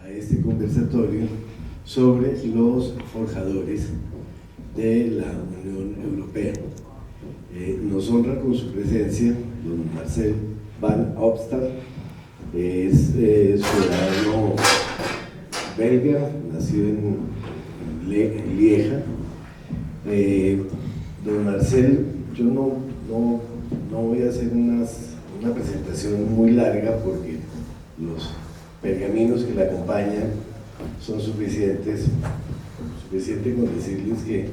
a este conversatorio sobre los forjadores de la Unión Europea. Nos honra con su presencia don Marcel van Opstal, es ciudadano belga, nacido en Lieja. Don Marcel, yo no voy a hacer una presentación muy larga porque los pergaminos que la acompañan son suficiente con decirles que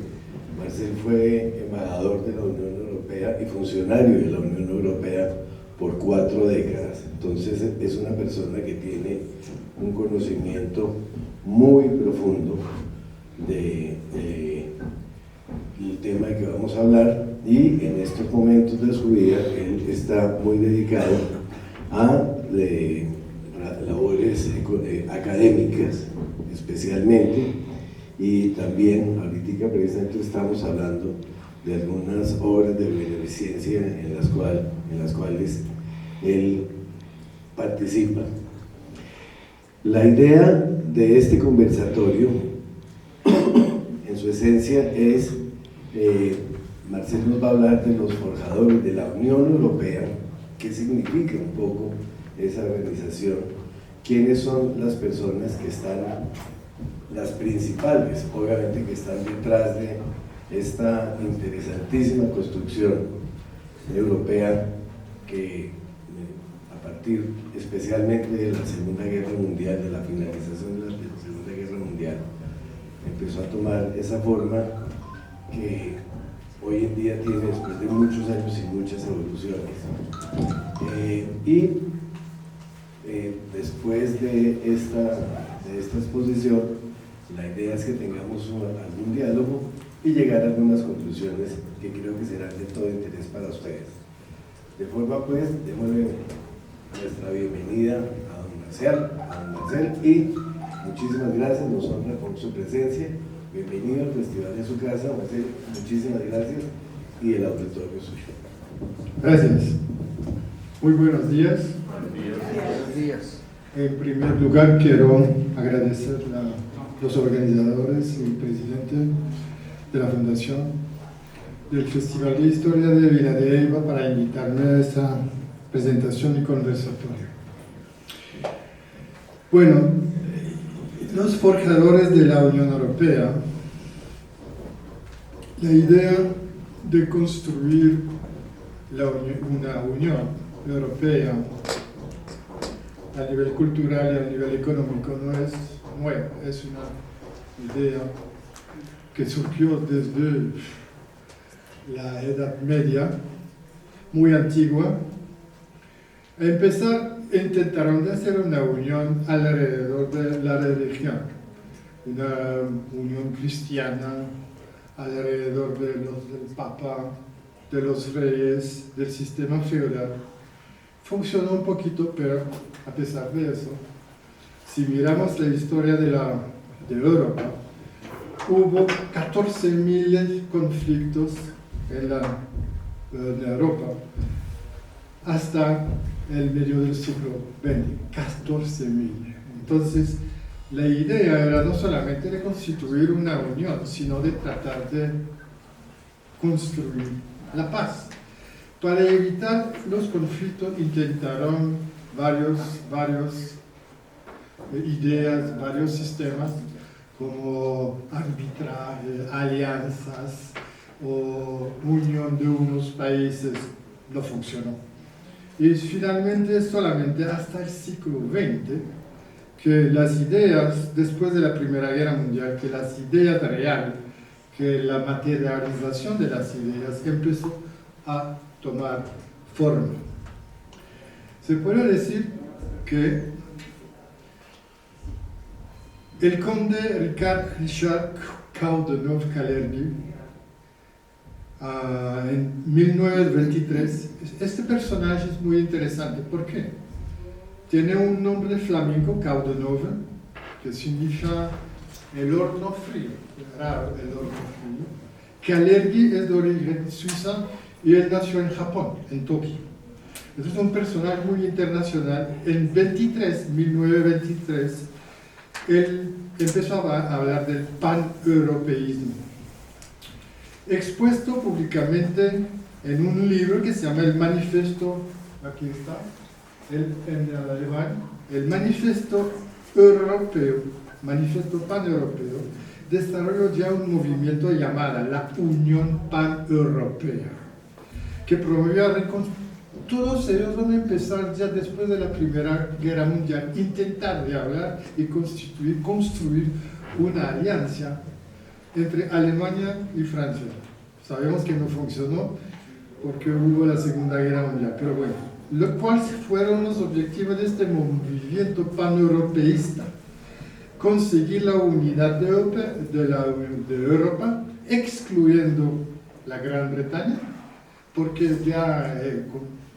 Marcel fue embajador de la Unión Europea y funcionario de la Unión Europea por 4 décadas. Entonces es una persona que tiene un conocimiento muy profundo del tema de que vamos a hablar, y en estos momentos de su vida él está muy dedicado a labores académicas especialmente, y también ahorita precisamente estamos hablando de algunas obras de beneficencia en las cuales él participa. La idea de este conversatorio en su esencia es, Marcel nos va a hablar de los forjadores de la Unión Europea, qué significa un poco esa organización, quiénes son las personas que están, las principales, obviamente, que están detrás de esta interesantísima construcción europea que a partir especialmente de la Segunda Guerra Mundial, de la finalización de la Segunda Guerra Mundial, empezó a tomar esa forma que hoy en día tiene, después de muchos años y muchas evoluciones. Después de esta exposición, la idea es que tengamos algún diálogo y llegar a algunas conclusiones que creo que serán de todo interés para ustedes. De forma pues, démosle nuestra bienvenida a don Marcel, y muchísimas gracias, nos honra con su presencia. Bienvenido al festival de su casa, Marcel, muchísimas gracias, y el auditorio suyo. Gracias. Muy buenos días. Buenos días. En primer lugar, quiero agradecer a los organizadores y presidente de la Fundación del Festival de Historia de Vila de Eiva para invitarme a esta presentación y conversatorio. Bueno, los forjadores de la Unión Europea, la idea de construir una Unión Europea a nivel cultural y a nivel económico no es nueva, es una idea que surgió desde la Edad Media, muy antigua. Intentaron hacer una unión alrededor de la religión, una unión cristiana alrededor del Papa, de los reyes, del sistema feudal. Funcionó un poquito, pero a pesar de eso, si miramos la historia de Europa, hubo 14.000 conflictos en Europa hasta el medio del siglo XX, 14.000. Entonces, la idea era no solamente de constituir una unión, sino de tratar de construir la paz. Para evitar los conflictos intentaron varias ideas, varios sistemas, como arbitraje, alianzas o unión de unos países. No funcionó. Y finalmente, solamente hasta el siglo XX, que las ideas, después de la Primera Guerra Mundial, que las ideas reales, que la materialización de las ideas empezó a tomar forma. Se puede decir que el conde Richard Coudenhove-Kalergi, en 1923, este personaje es muy interesante. ¿Por qué? Tiene un nombre flamenco, Coudenhove, que significa el horno frío, raro, el horno frío. Kalergi es de origen suiza y él nació en Japón, en Tokio. Entonces es un personaje muy internacional. En 1923 él empezó a hablar del pan-europeísmo, expuesto públicamente en un libro que se llama el Manifiesto, aquí está, en alemán, el Manifiesto Europeo, Manifiesto Pan-Europeo, desarrolló ya un movimiento llamado la Unión Pan-Europea, que promovía todos ellos van a empezar ya después de la Primera Guerra Mundial, intentar de hablar y construir una alianza entre Alemania y Francia. Sabemos que no funcionó porque hubo la Segunda Guerra Mundial, pero bueno, ¿cuáles fueron los objetivos de este movimiento paneuropeísta? Conseguir la unidad de Europa, excluyendo la Gran Bretaña, porque ya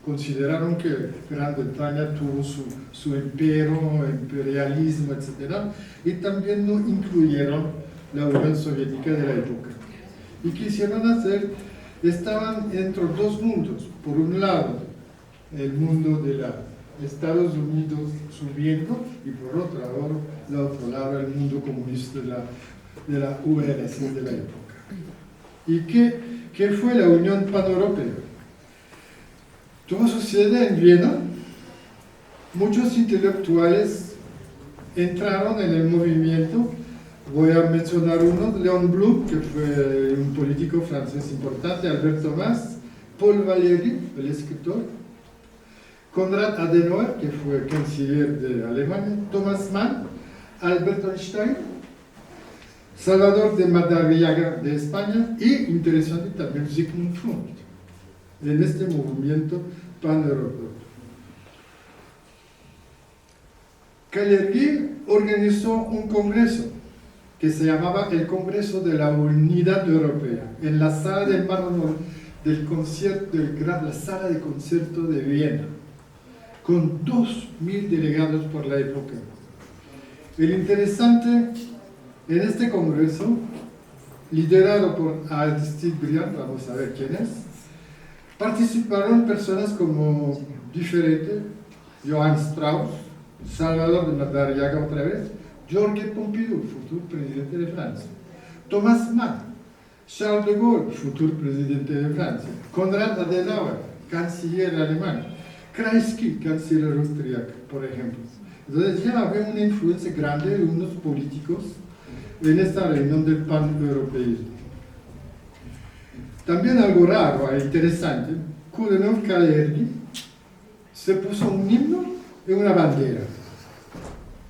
consideraron que Gran Bretaña tuvo su imperialismo, etc. Y también no incluyeron la Unión Soviética de la época. ¿Y quisieron hacer? Estaban entre dos mundos. Por un lado, el mundo de los Estados Unidos subiendo, y por otro lado, el mundo comunista de la URSS de la época. ¿Y qué fue la Unión Paneuropea? Todo sucede en Viena. Muchos intelectuales entraron en el movimiento. Voy a mencionar uno, Léon Blum, que fue un político francés importante, Albert Thomas, Paul Valéry, el escritor, Konrad Adenauer, que fue canciller de Alemania, Thomas Mann, Albert Einstein, Salvador de Madariaga de España y, interesante también, Sigmund Freud, en este movimiento paneuropeo. Kalergi organizó un congreso que se llamaba el Congreso de la Unidad Europea, en la sala del mármol del concierto, la sala de concierto de Viena, con 2.000 delegados por la época. El interesante en este congreso, liderado por Aristide Briand, vamos a ver quién es, participaron personas como diferentes, Johann Strauss, Salvador de Madariaga otra vez, Georges Pompidou, futuro presidente de Francia, Thomas Mann, Charles de Gaulle, futuro presidente de Francia, Konrad Adenauer, canciller alemán, Kreisky, canciller austríaco, por ejemplo. Entonces ya había una influencia grande de unos políticos en esta reunión del pan-europeísmo. También algo raro e interesante, Coudenhove-Kalergi se puso un himno y una bandera.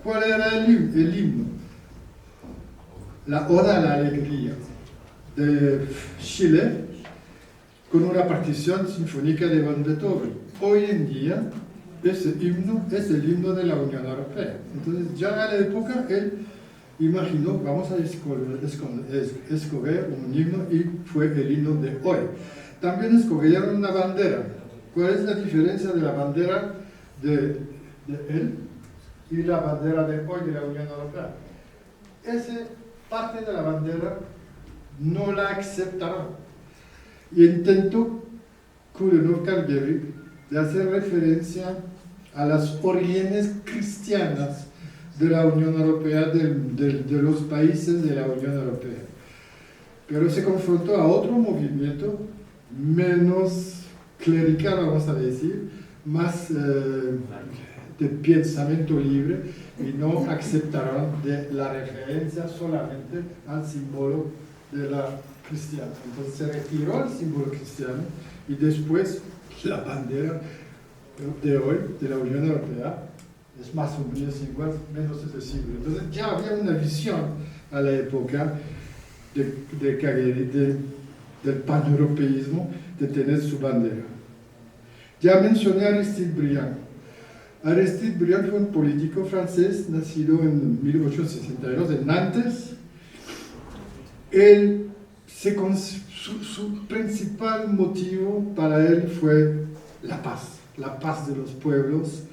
¿Cuál era el himno? La Oda a la Alegría de Schiller, con una partición sinfónica de Beethoven. Hoy en día, ese himno es el himno de la Unión Europea. Entonces, ya a la época, él imaginó, vamos a escoger un himno, y fue el himno de hoy. También escogieron una bandera. ¿Cuál es la diferencia de la bandera de él y la bandera de hoy de la Unión Europea? Esa parte de la bandera no la aceptaron. Y intentó Coudenhove-Kalergi de hacer referencia a las orígenes cristianas de la Unión Europea, de los países de la Unión Europea. Pero se confrontó a otro movimiento menos clerical, vamos a decir, más de pensamiento libre, y no aceptaron de la referencia solamente al símbolo de la cristiana. Entonces se retiró el símbolo cristiano, y después la bandera de hoy de la Unión Europea es más o menos igual, menos accesible. Entonces ya había una visión a la época del paneuropeísmo, de tener su bandera. Ya mencioné a Aristide Briand. Aristide Briand fue un político francés nacido en 1862 en Nantes. Su principal motivo para él fue la paz de los pueblos,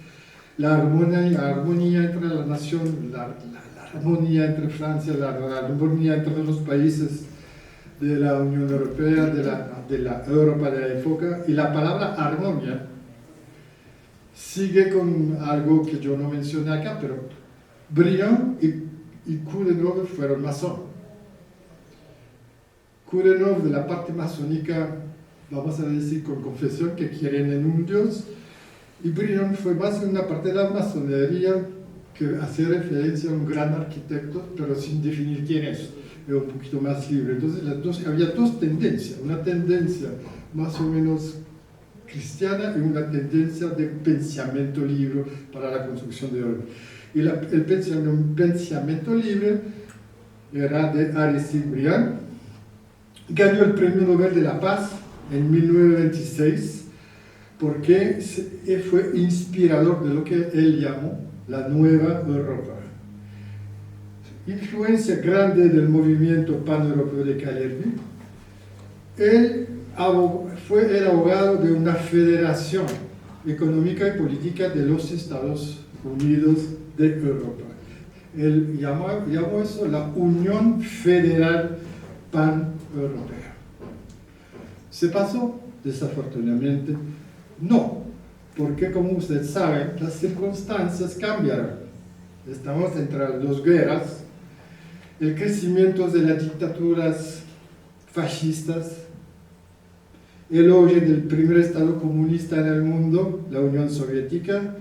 la armonía entre la nación, la armonía entre Francia, la armonía entre los países de la Unión Europea, de la Europa de la época. Y la palabra armonía sigue con algo que yo no mencioné acá, pero Briand y y Coudenhove fueron masón. Coudenhove de la parte masónica, vamos a decir con confesión que quieren en un Dios, y Brion fue más en una parte de la masonería que hace referencia a un gran arquitecto, pero sin definir quién es, era un poquito más libre. Entonces había dos tendencias, una tendencia más o menos cristiana y una tendencia de pensamiento libre para la construcción de Europa. Y el pensamiento libre era de Aristide Briand, ganó el Premio Nobel de la Paz en 1926 porque fue inspirador de lo que él llamó la Nueva Europa. Influencia grande del movimiento paneuropeo de Calerby. Él fue el abogado de una federación económica y política de los Estados Unidos de Europa. Él llamó eso la Unión Federal Pan-Europea. ¿Se pasó? Desafortunadamente no, porque como usted sabe, las circunstancias cambiaron. Estamos entre las dos guerras, el crecimiento de las dictaduras fascistas, el origen del primer estado comunista en el mundo, la Unión Soviética,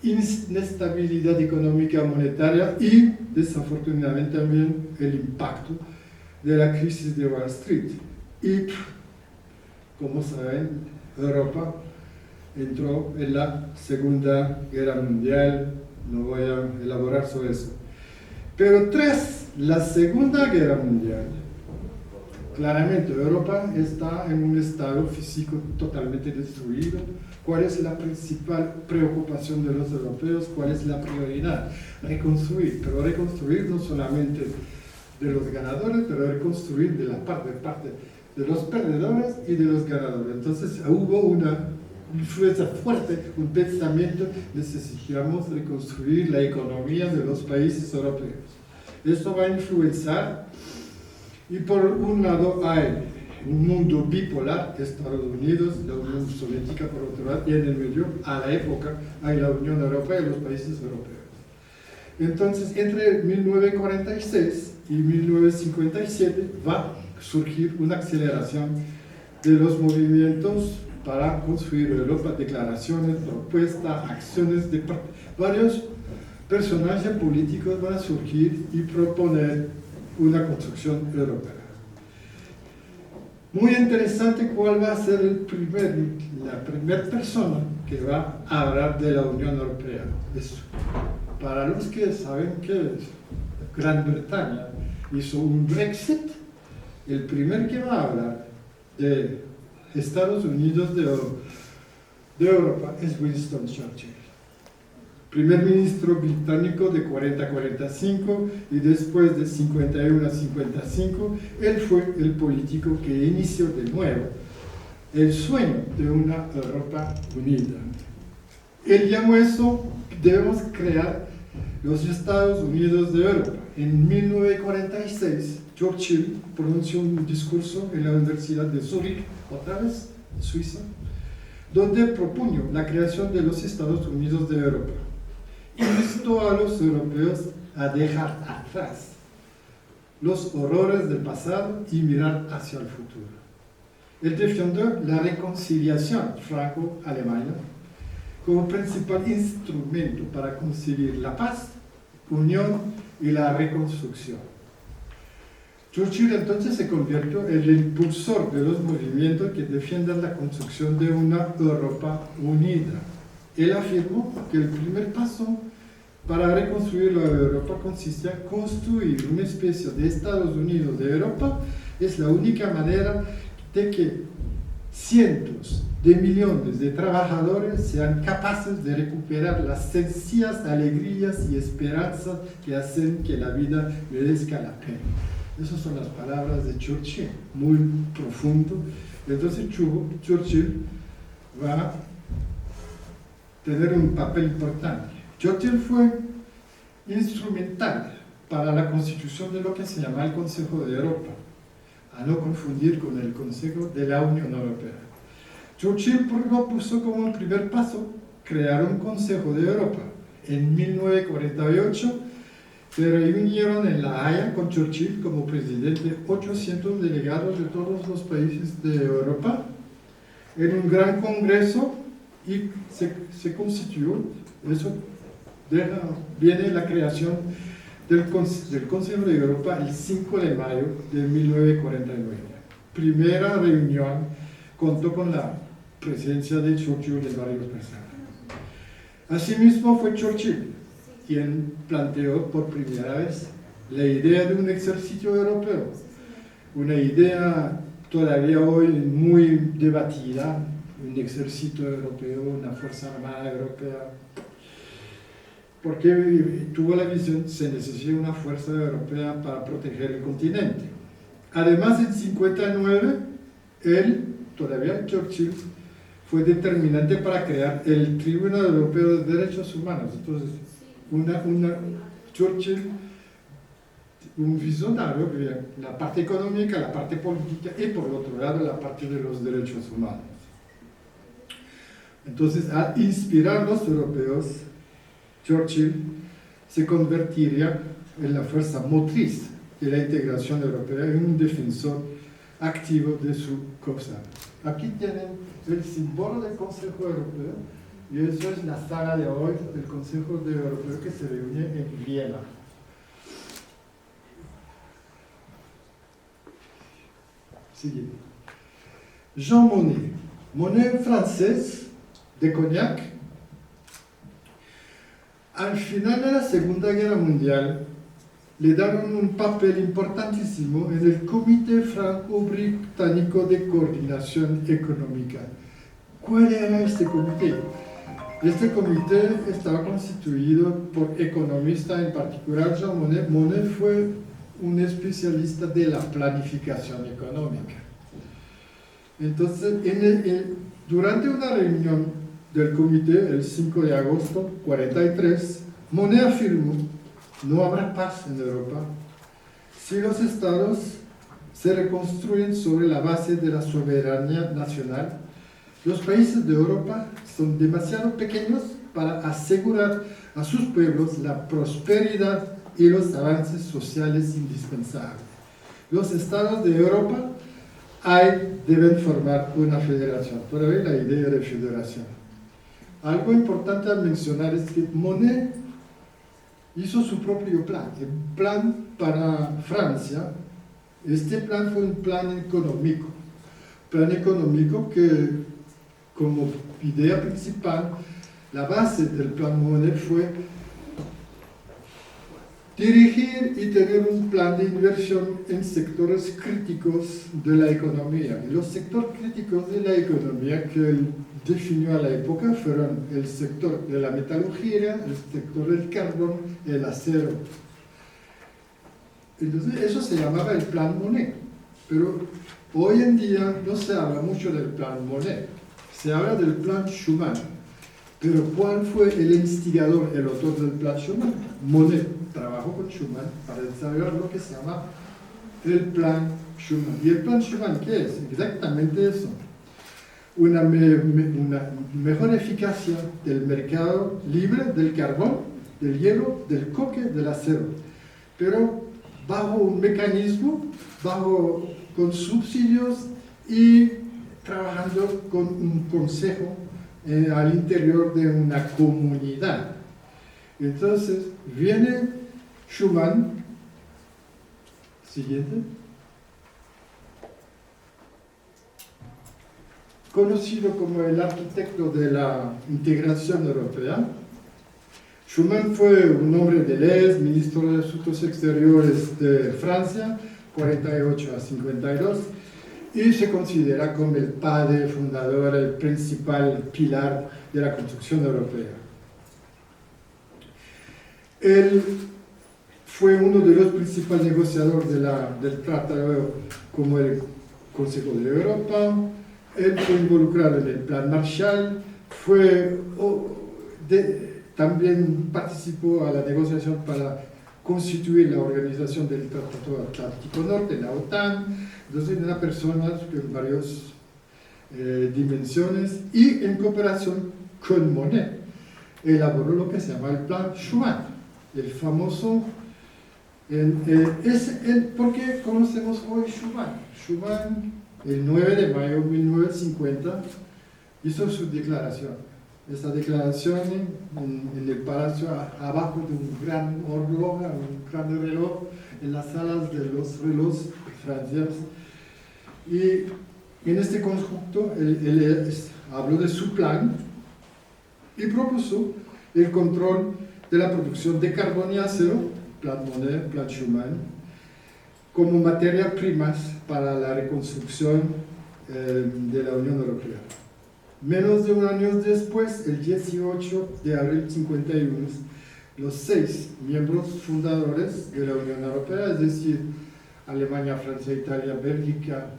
inestabilidad económica monetaria y, desafortunadamente, también el impacto de la crisis de Wall Street. Y, como saben, Europa entró en la Segunda Guerra Mundial, no voy a elaborar sobre eso. Pero tras la Segunda Guerra Mundial, claramente Europa está en un estado físico totalmente destruido. ¿Cuál es la principal preocupación de los europeos? ¿Cuál es la prioridad? Reconstruir, pero reconstruir no solamente de los ganadores, pero reconstruir de la parte de los perdedores y de los ganadores. Entonces hubo una influencia fuerte, un pensamiento, necesitamos reconstruir la economía de los países europeos. Esto va a influenciar, y por un lado hay un mundo bipolar, Estados Unidos, la Unión Soviética por otro lado, y en el medio, a la época, hay la Unión Europea y los países europeos. Entonces, entre 1946 y 1957 va a surgir una aceleración de los movimientos para construir Europa, declaraciones, propuestas, acciones de varios personajes políticos van a surgir y proponer una construcción europea. Muy interesante cuál va a ser la primera persona que va a hablar de la Unión Europea. Para los que saben que Gran Bretaña hizo un Brexit, el primer que va a hablar de Estados Unidos de Europa es Winston Churchill, primer ministro británico de 40 a 45 y después de 51 a 55, él fue el político que inició de nuevo el sueño de una Europa unida. Él llamó eso, debemos crear los Estados Unidos de Europa. En 1946, Churchill pronunció un discurso en la Universidad de Zúrich, otra vez, Suiza, donde propuso la creación de los Estados Unidos de Europa. Instó a los europeos a dejar atrás los horrores del pasado y mirar hacia el futuro. Él defendió la reconciliación franco-alemana como principal instrumento para conseguir la paz, unión y la reconstrucción. Churchill entonces se convirtió en el impulsor de los movimientos que defienden la construcción de una Europa unida. Él afirmó que el primer paso para reconstruir la Europa consiste en construir una especie de Estados Unidos de Europa. Es la única manera de que cientos de millones de trabajadores sean capaces de recuperar las sencillas alegrías y esperanzas que hacen que la vida merezca la pena. Esas son las palabras de Churchill, muy profundo. Entonces Churchill va a tener un papel importante. Churchill fue instrumental para la constitución de lo que se llama el Consejo de Europa, a no confundir con el Consejo de la Unión Europea. Churchill propuso como primer paso crear un Consejo de Europa. En 1948 se reunieron en La Haya con Churchill como presidente 800 delegados de todos los países de Europa en un gran congreso y se constituyó, eso viene la creación del Consejo de Europa el 5 de mayo de 1949. Primera reunión contó con la presencia de Churchill de varias personas. Asimismo fue Churchill quien planteó por primera vez la idea de un ejército europeo, una idea todavía hoy muy debatida, un ejército europeo, una fuerza armada europea, porque tuvo la visión, se necesita una fuerza europea para proteger el continente. Además, en 1959, todavía Churchill, fue determinante para crear el Tribunal Europeo de Derechos Humanos. Entonces, Churchill, un visionario, la parte económica, la parte política y por otro lado la parte de los derechos humanos. Entonces, al inspirar a los europeos, Churchill se convertiría en la fuerza motriz de la integración europea y un defensor activo de su causa. Aquí tienen el símbolo del Consejo Europeo y eso es la sala de hoy del Consejo Europeo que se reúne en Viena. Siguiente. Jean Monnet. Monnet francés de Cognac. Al final de la Segunda Guerra Mundial le dieron un papel importantísimo en el Comité Franco-Británico de Coordinación Económica. ¿Cuál era este comité? Este comité estaba constituido por economistas, en particular Jean Monnet. Monnet fue un especialista de la planificación económica. Entonces, durante una reunión del comité, el 5 de agosto de 1943, Monnet afirmó: no habrá paz en Europa si los estados se reconstruyen sobre la base de la soberanía nacional. Los países de Europa son demasiado pequeños para asegurar a sus pueblos la prosperidad y los avances sociales indispensables. Los estados de Europa deben formar una federación. Todavía la idea de federación. Algo importante a mencionar es que Monnet hizo su propio plan, el plan para Francia. Este plan fue un plan económico que, como idea principal, la base del plan Monnet fue dirigir y tener un plan de inversión en sectores críticos de la economía. Y los sectores críticos de la economía que él definió a la época fueron el sector de la metalurgia, el sector del carbón y el acero. Entonces, eso se llamaba el plan Monnet. Pero hoy en día no se habla mucho del plan Monnet, se habla del plan Schuman. Pero ¿cuál fue el instigador, el autor del plan Schuman? Monnet trabajó con Schuman para desarrollar lo que se llama el plan Schuman. ¿Y el plan Schuman qué es? Exactamente eso. Una mejor eficacia del mercado libre del carbón, del hierro, del coque, del acero. Pero bajo un mecanismo, con subsidios y trabajando con un consejo al interior de una comunidad. Entonces viene Schuman, siguiente, conocido como el arquitecto de la integración europea. Schuman fue un hombre de leyes, ministro de Asuntos Exteriores de Francia, 48 a 52, y se considera como el padre fundador, el principal pilar de la construcción europea. Él fue uno de los principales negociadores del tratado como el Consejo de Europa. Él fue involucrado en el Plan Marshall, también participó a la negociación para constituir la organización del Tratado Atlántico Norte, la OTAN. Entonces, una persona con varias dimensiones y en cooperación con Monnet elaboró lo que se llama el Plan Schuman, el famoso ¿Por qué conocemos hoy Schuman? Schuman, el 9 de mayo de 1950, hizo su declaración. Esa declaración en el palacio, abajo de un gran reloj, en las salas de los relojes franceses. Y en este conjunto, él habló de su plan y propuso el control de la producción de carbón y acero, Plan Monnet, Plan Schuman, como materias primas para la reconstrucción de la Unión Europea. Menos de un año después, el 18 de abril de 51, los 6 miembros fundadores de la Unión Europea, es decir, Alemania, Francia, Italia, Bélgica,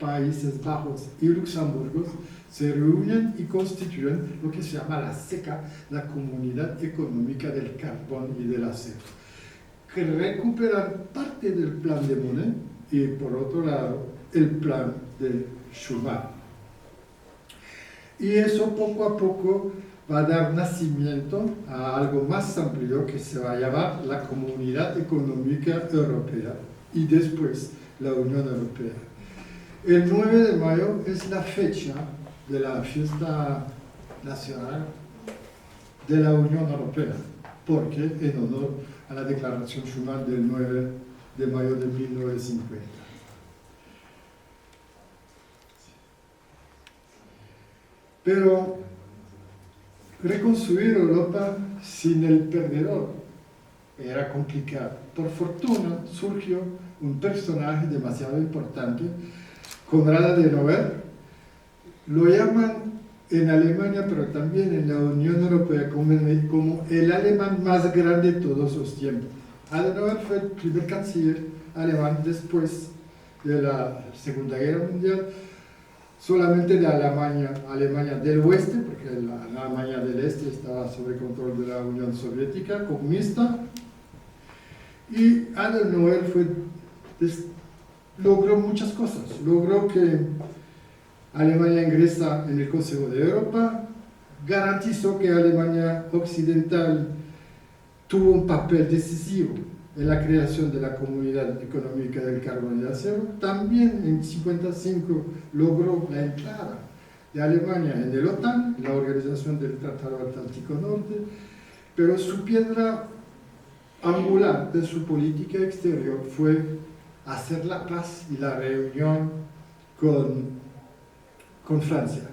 Países Bajos y Luxemburgo, se reúnen y constituyen lo que se llama la CECA, la Comunidad Económica del Carbón y del Acero, que recuperan parte del plan de Monnet y, por otro lado, el plan de Schuman. Y eso poco a poco va a dar nacimiento a algo más amplio que se va a llamar la Comunidad Económica Europea y después la Unión Europea. El 9 de mayo es la fecha de la fiesta nacional de la Unión Europea, porque en honor a la Declaración Schuman del 9 de mayo de 1950. Pero reconstruir Europa sin el perdedor era complicado. Por fortuna surgió un personaje demasiado importante, Konrad Adenauer. Lo llaman en Alemania, pero también en la Unión Europea, como el alemán más grande de todos los tiempos. Adenauer fue el primer canciller alemán después de la Segunda Guerra Mundial, solamente de Alemania del Oeste, porque la Alemania del Este estaba sob control de la Unión Soviética comunista. Y Adenauer logró muchas cosas. Logró que Alemania ingresa en el Consejo de Europa, garantizó que Alemania Occidental tuvo un papel decisivo en la creación de la Comunidad Económica del Carbón y del Acero. También en 1955 logró la entrada de Alemania en el OTAN, la Organización del Tratado Atlántico Norte, pero su piedra angular de su política exterior fue hacer la paz y la reunión con Francia.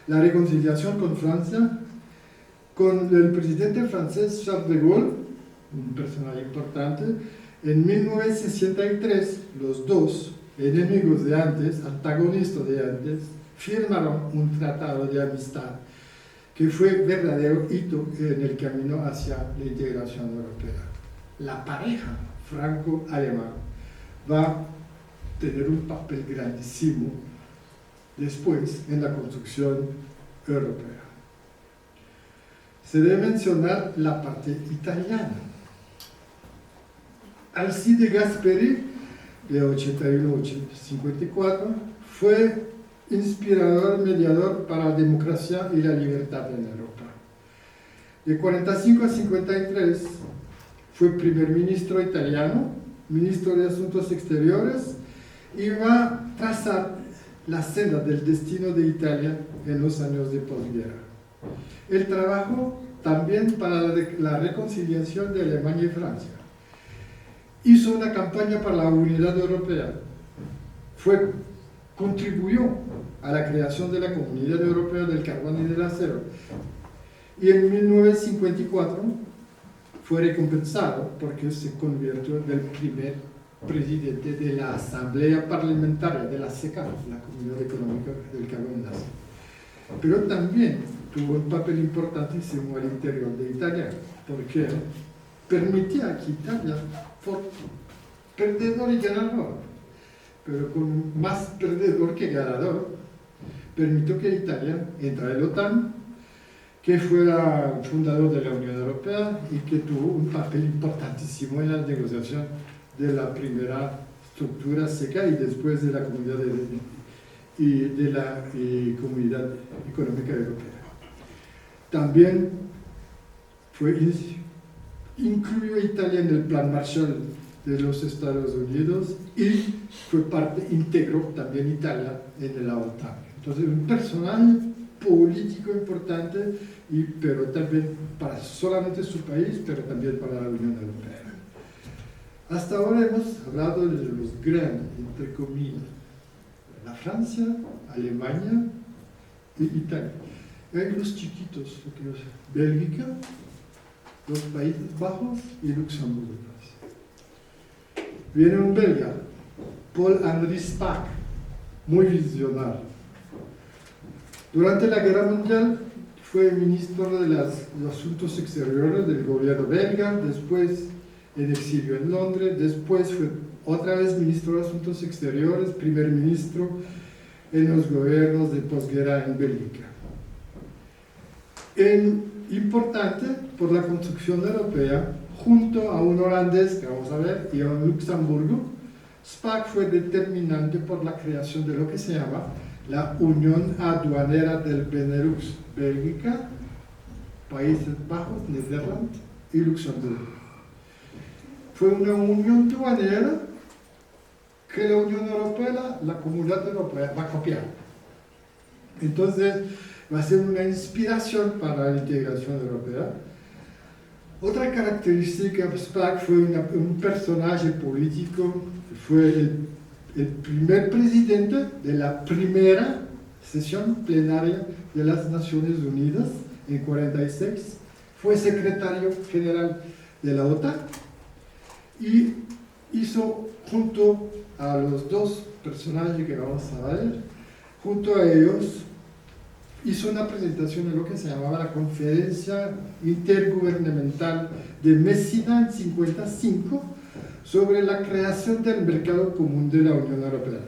La reconciliación con Francia, con el presidente francés Charles de Gaulle, un personaje importante. En 1963, los dos enemigos de antes, antagonistas de antes, firmaron un tratado de amistad que fue verdadero hito en el camino hacia la integración europea. La pareja franco-alemana va a tener un papel grandísimo después en la construcción europea. Se debe mencionar la parte italiana. Alcide Gasperi, de 81-54, fue inspirador, mediador para la democracia y la libertad en Europa. De 45 a 53 fue primer ministro italiano, ministro de Asuntos Exteriores, y va a trazar la senda del destino de Italia en los años de posguerra. El trabajó también para la reconciliación de Alemania y Francia. Hizo una campaña para la unidad europea. Contribuyó a la creación de la Comunidad Europea del Carbón y del Acero. Y en 1954 fue recompensado porque se convirtió en el primer presidente de la Asamblea Parlamentaria de la CECA, la Comunidad Económica del Carbón y del Acero. Pero también tuvo un papel importantísimo al interior de Italia, porque permitía que Italia fuera perdedor y ganador, pero con más perdedor que ganador, permitió que Italia entrara en la OTAN, que fuera fundador de la Unión Europea y que tuvo un papel importantísimo en la negociación de la primera estructura CECA y después de la Comunidad Comunidad Económica Europea. También incluyó a Italia en el Plan Marshall de los Estados Unidos y fue parte íntegro también Italia en la OTAN. Entonces, un personaje político importante, pero también para solamente su país, pero también para la Unión Europea. Hasta ahora hemos hablado de los grandes, entre comillas, la Francia, Alemania y Italia. Hay los chiquitos, Bélgica, los Países Bajos y Luxemburgo. Viene un belga, Paul-Henri Spaak, muy visionario. Durante la Guerra Mundial fue ministro de los Asuntos Exteriores del gobierno belga, después en exilio en Londres, después fue otra vez ministro de Asuntos Exteriores, primer ministro en los gobiernos de posguerra en Bélgica. Importante por la construcción europea, junto a un holandés, que vamos a ver, y a un Luxemburgo, Spaak fue determinante por la creación de lo que se llama la Unión Aduanera del Benelux, Bélgica, Países Bajos, Nederland y Luxemburgo. Fue una unión aduanera que la Unión Europea, la Comunidad Europea, va a copiar. Entonces, va a ser una inspiración para la integración europea. Otra característica de Spaak fue un personaje político, fue el primer presidente de la primera sesión plenaria de las Naciones Unidas en 1946, fue secretario general de la OTAN y hizo junto a los dos personajes que vamos a ver, junto a ellos hizo una presentación de lo que se llamaba la Conferencia Intergubernamental de Messina en 1955 sobre la creación del mercado común de la Unión Europea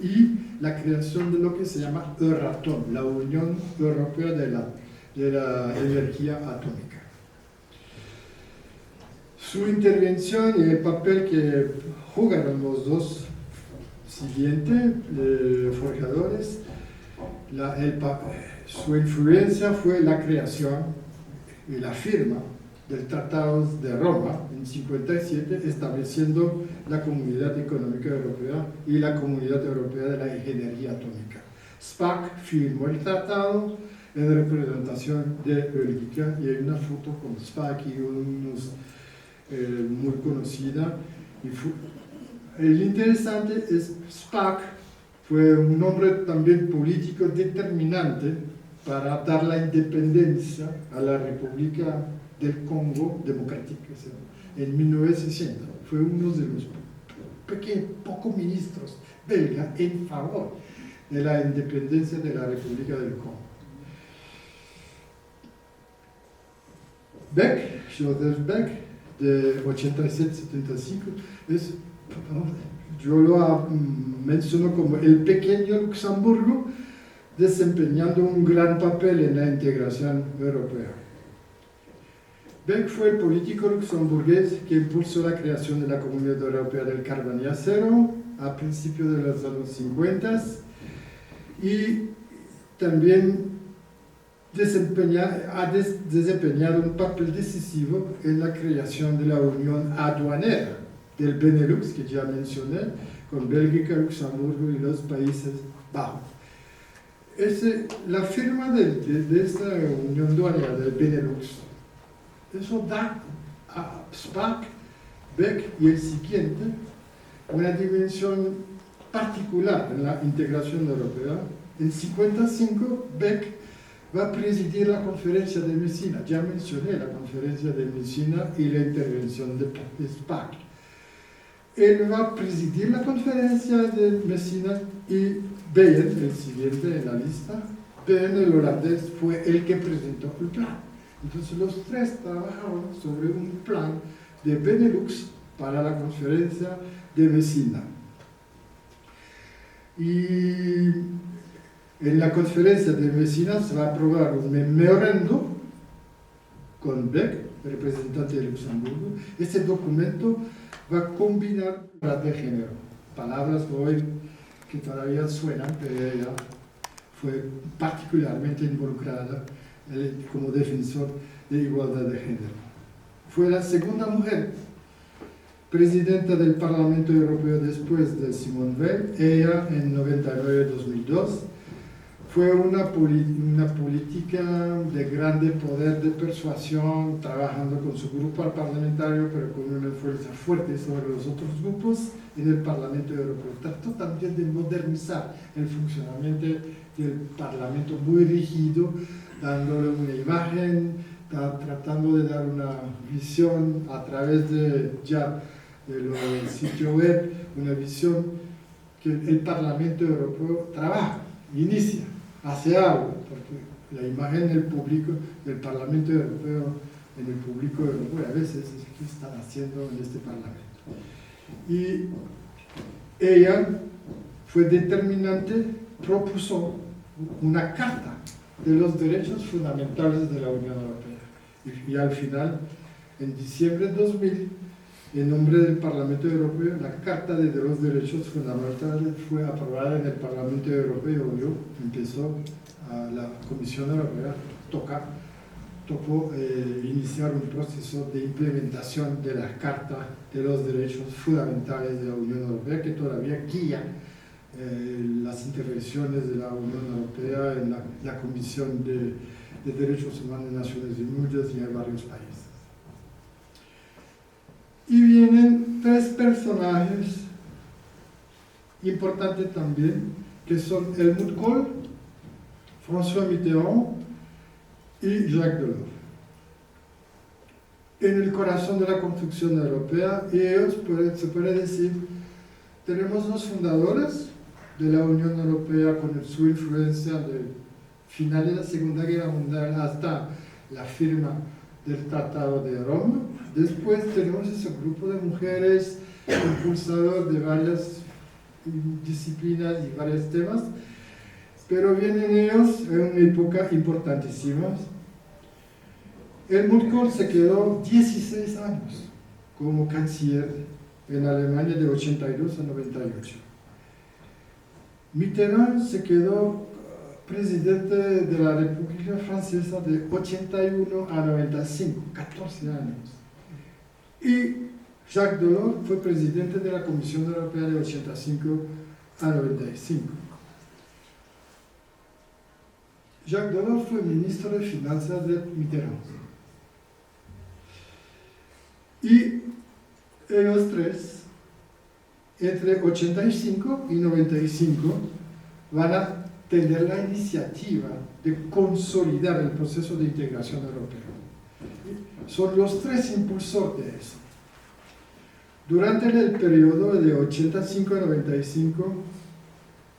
y la creación de lo que se llama Euratom, la Unión Europea de la Energía Atómica. Su intervención y el papel que jugaron los dos siguientes forjadores, su influencia fue la creación y la firma del Tratado de Roma en 1957, estableciendo la Comunidad Económica Europea y la Comunidad Europea de la Ingeniería Atómica. Spaak firmó el tratado en representación de Bélgica y hay una foto con Spaak y unos muy conocida. El interesante es Spaak fue un hombre también político determinante para dar la independencia a la República del Congo Democrático en 1960. Fue uno de los pocos ministros belgas en favor de la independencia de la República del Congo. Beck, Joseph Beck, de 87-75, yo lo menciono como el pequeño Luxemburgo, desempeñando un gran papel en la integración europea. Beck fue el político luxemburgués que impulsó la creación de la Comunidad Europea del Carbón y Acero a principios de los años 50 y también ha desempeñado un papel decisivo en la creación de la Unión Aduanera del Benelux, que ya mencioné, con Bélgica, Luxemburgo y los Países Bajos. La firma de esta Unión Aduanera del Benelux, eso da a Spaak, Beck y el siguiente una dimensión particular en la integración europea. En 1955, Beck va a presidir la conferencia de Messina. Ya mencioné la conferencia de Messina y la intervención de Spaak. Él va a presidir la conferencia de Messina y Beyen, el siguiente en la lista, Beyen, el holandés, fue el que presentó el plan. Entonces los tres trabajaron sobre un plan de Benelux para la conferencia de Messina. Y en la conferencia de Messina se va a aprobar un memorando con Beck, representante de Luxemburgo. Este documento va a combinar palabras de género, palabras hoy que todavía suenan, pero ella fue particularmente involucrada como defensor de igualdad de género. Fue la segunda mujer presidenta del Parlamento Europeo después de Simone Veil. Ella en 99-2002 fue una política de grande poder de persuasión, trabajando con su grupo parlamentario, pero con una fuerza fuerte sobre los otros grupos en el Parlamento Europeo. Trató también de modernizar el funcionamiento del Parlamento muy rígido, dándole una imagen, tratando de dar una visión a través del sitio web, una visión que el Parlamento Europeo trabaja, inicia, hace algo, porque la imagen del público, del Parlamento Europeo, en el público europeo, a veces es lo que están haciendo en este Parlamento. Y ella fue determinante, propuso una carta de los derechos fundamentales de la Unión Europea. Y al final, en diciembre de 2000, en nombre del Parlamento Europeo, la Carta de los Derechos Fundamentales fue aprobada en el Parlamento Europeo. Empezó a la Comisión Europea tocó iniciar un proceso de implementación de la Carta de los Derechos Fundamentales de la Unión Europea, que todavía guía las intervenciones de la Unión Europea en la Comisión de Derechos Humanos de Naciones Unidas y en varios países. Y vienen tres personajes importantes también, que son Helmut Kohl, François Mitterrand y Jacques Delors. En el corazón de la construcción europea, ellos, se puede decir, tenemos los fundadores de la Unión Europea con su influencia de final de la Segunda Guerra Mundial hasta la firma del Tratado de Roma. Después tenemos ese grupo de mujeres impulsadoras de varias disciplinas y varios temas, pero vienen ellos en una época importantísima. Helmut Kohl se quedó 16 años como canciller en Alemania de 82 a 98. Mitterrand se quedó presidente de la República Francesa de 81 a 95, 14 años. Y Jacques Delors fue presidente de la Comisión Europea de 85 a 95. Jacques Delors fue ministro de Finanzas de Mitterrand. Y ellos tres, entre 85 y 95, van a tener la iniciativa de consolidar el proceso de integración europea. Son los tres impulsores de eso. Durante el periodo de 85 a 95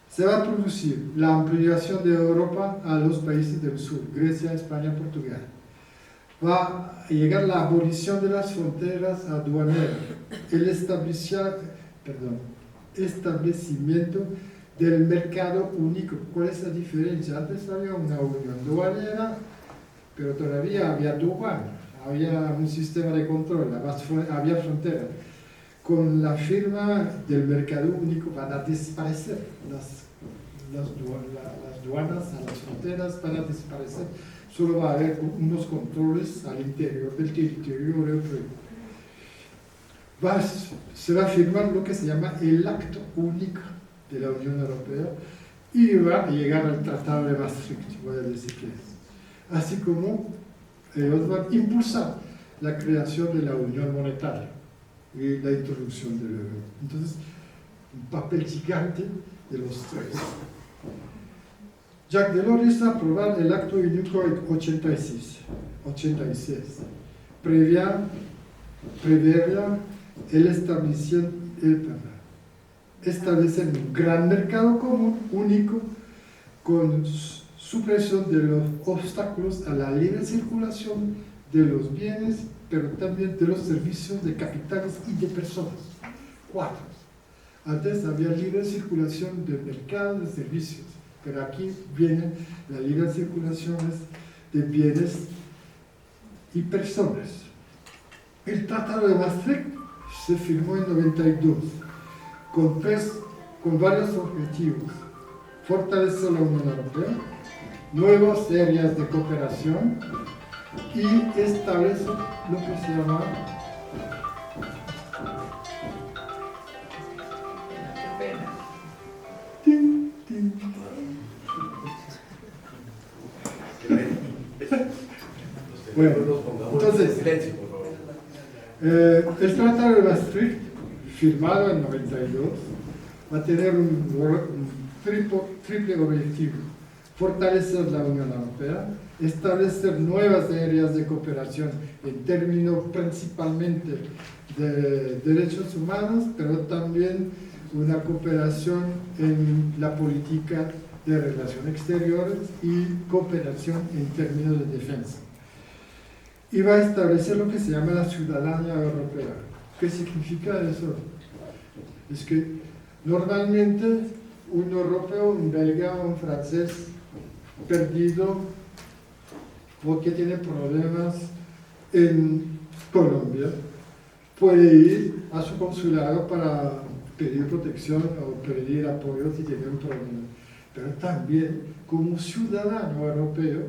se va a producir la ampliación de Europa a los países del sur, Grecia, España, Portugal. Va a llegar la abolición de las fronteras aduaneras, el establecimiento del mercado único. ¿Cuál es la diferencia? Antes había una unión aduanera, pero todavía había aduana, había un sistema de control, había fronteras. Con la firma del mercado único van a desaparecer las aduanas a las fronteras, van a desaparecer. Solo va a haber unos controles al interior del territorio europeo. Se va a firmar lo que se llama el Acto Único de la Unión Europea y va a llegar al Tratado de Maastricht, voy a decir que es. Así como ellos van a impulsar la creación de la Unión Monetaria y la introducción del euro. Entonces, un papel gigante de los tres. Jacques Delors hizo aprobar el Acto Único en 86, preveía el establecer un gran mercado común único con supresión de los obstáculos a la libre circulación de los bienes, pero también de los servicios de capitales y de personas. 4. Antes había libre circulación de mercados, de servicios, pero aquí viene la libre circulación de bienes y personas. El Tratado de Maastricht se firmó en 92 con varios objetivos: fortalecer la Unión Europea, nuevas áreas de cooperación y establecer lo que se llama pena. Tin, tin. Bueno, entonces, silencio, por favor. el Tratado de Maastricht, firmado en 92, va a tener un triple objetivo: fortalecer la Unión Europea, establecer nuevas áreas de cooperación en términos principalmente de derechos humanos, pero también una cooperación en la política de relaciones exteriores y cooperación en términos de defensa. Y va a establecer lo que se llama la ciudadanía europea. ¿Qué significa eso? Es que normalmente un europeo, un belga o un francés perdido o que tiene problemas en Colombia puede ir a su consulado para pedir protección o pedir apoyo si tiene un problema. Pero también como ciudadano europeo,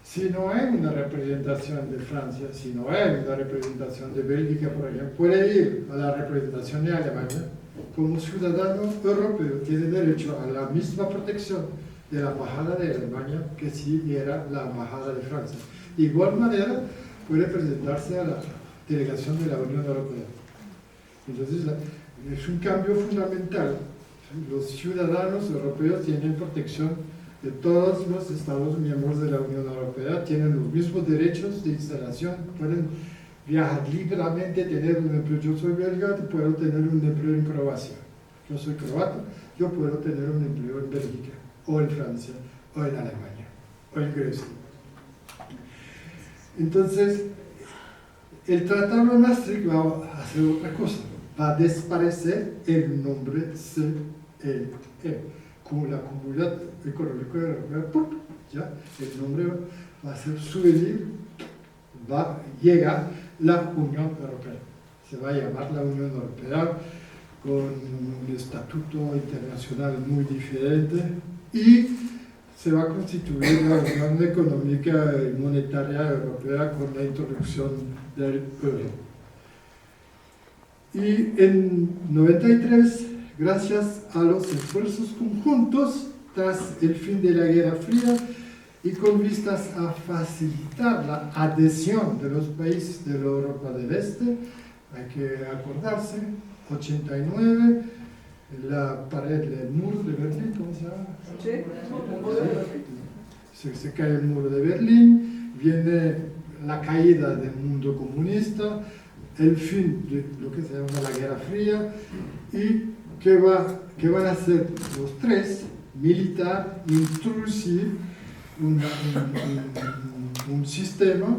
si no hay una representación de Francia, si no hay una representación de Bélgica, por ejemplo, puede ir a la representación de Alemania. Como ciudadano europeo tiene derecho a la misma protección de la embajada de Alemania que si era la embajada de Francia. De igual manera, puede presentarse a la delegación de la Unión Europea. Entonces, es un cambio fundamental. Los ciudadanos europeos tienen protección de todos los Estados miembros de la Unión Europea, tienen los mismos derechos de instalación, pueden viajar libremente, tener un empleo. Yo soy belga, puedo tener un empleo en Croacia. Yo soy croata, yo puedo tener un empleo en Bélgica, o en Francia, o en Alemania, o en Grecia. Entonces, el Tratado de Maastricht va a hacer otra cosa, va a desaparecer el nombre CEE, como la Comunidad Económica Europea, ya, el nombre va a ser souvenir, llega la Unión Europea. Se va a llamar la Unión Europea con un estatuto internacional muy diferente y se va a constituir la Unión Económica y Monetaria Europea con la introducción del euro. Y en 93, gracias a los esfuerzos conjuntos tras el fin de la Guerra Fría y con vistas a facilitar la adhesión de los países de la Europa del Este, hay que acordarse, 89, la pared del muro de Berlín, ¿cómo se llama? Sí. Se cae el muro de Berlín, viene la caída del mundo comunista, el fin de lo que se llama la Guerra Fría, y ¿qué van a hacer los tres? Militar, introducir un sistema,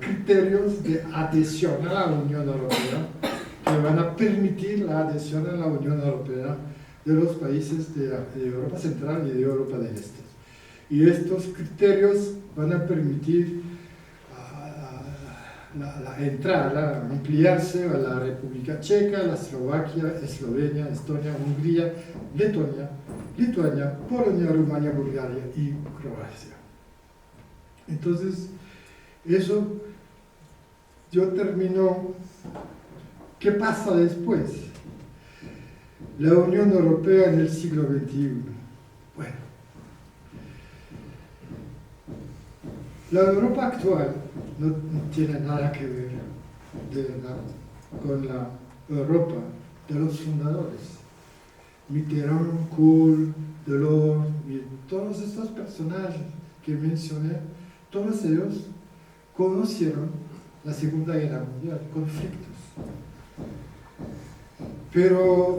criterios de adhesión a la Unión Europea que van a permitir la adhesión a la Unión Europea de los países de Europa Central y de Europa del Este. Y estos criterios van a permitir la entrada, ampliarse a la República Checa, la Eslovaquia, Eslovenia, Estonia, Hungría, Lituania, Polonia, Rumania, Bulgaria y Croacia. Entonces, eso yo termino. ¿Qué pasa después? La Unión Europea en el siglo XXI. Bueno, la Europa actual no tiene nada que ver de verdad con la Europa de los fundadores. Mitterrand, Kohl, Delors y todos estos personajes que mencioné, todos ellos conocieron la Segunda Guerra Mundial, conflictos. Pero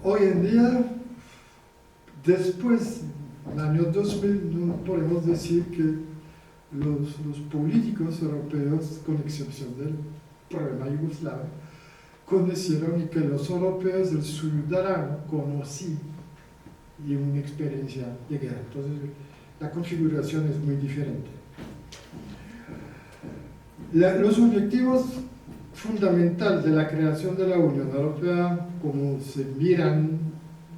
hoy en día, después del año 2000, no podemos decir que los políticos europeos, con excepción del problema yugoslavo, conocieron y que los europeos, el ciudadano, conocí y una experiencia de guerra. Entonces, la configuración es muy diferente. Los objetivos fundamentales de la creación de la Unión Europea, como se miran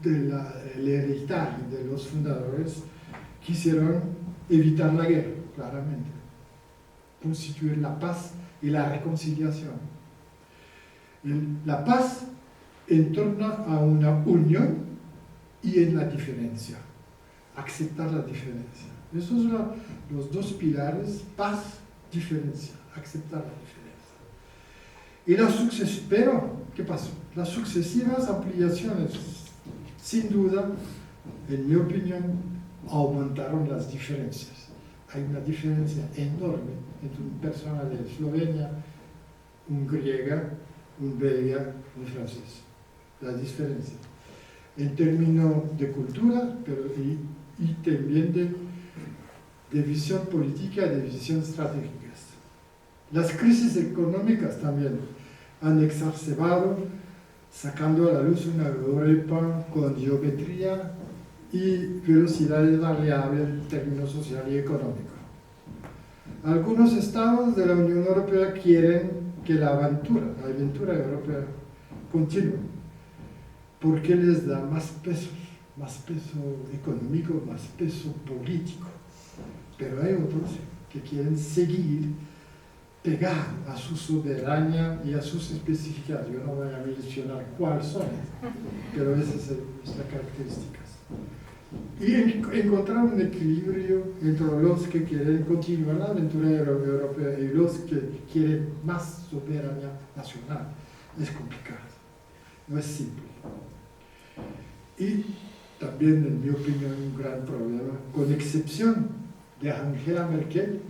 del hereditario de los fundadores, quisieron evitar la guerra, claramente, constituir la paz y la reconciliación. La paz en torno a una unión y en la diferencia, aceptar la diferencia. Esos son los dos pilares: paz, diferencia, aceptar la diferencia. Pero, ¿qué pasó? Las sucesivas ampliaciones, sin duda, en mi opinión, aumentaron las diferencias. Hay una diferencia enorme entre una persona de Eslovenia, un griega, un belga, un francés. La diferencia. En términos de cultura, pero y también de visión política, de visión estratégicas. Las crisis económicas también han exacerbado, sacando a la luz una Europa con geometría y velocidades variables en términos social y económico. Algunos estados de la Unión Europea quieren que la aventura europea continúe, porque les da más peso económico, más peso político. Pero hay otros que quieren seguir pegar a su soberanía y a sus especificidades. Yo no voy a mencionar cuáles son, pero esas son las características. Y encontrar un equilibrio entre los que quieren continuar la aventura europea y los que quieren más soberanía nacional es complicado, no es simple. Y también, en mi opinión, un gran problema, con excepción de Angela Merkel,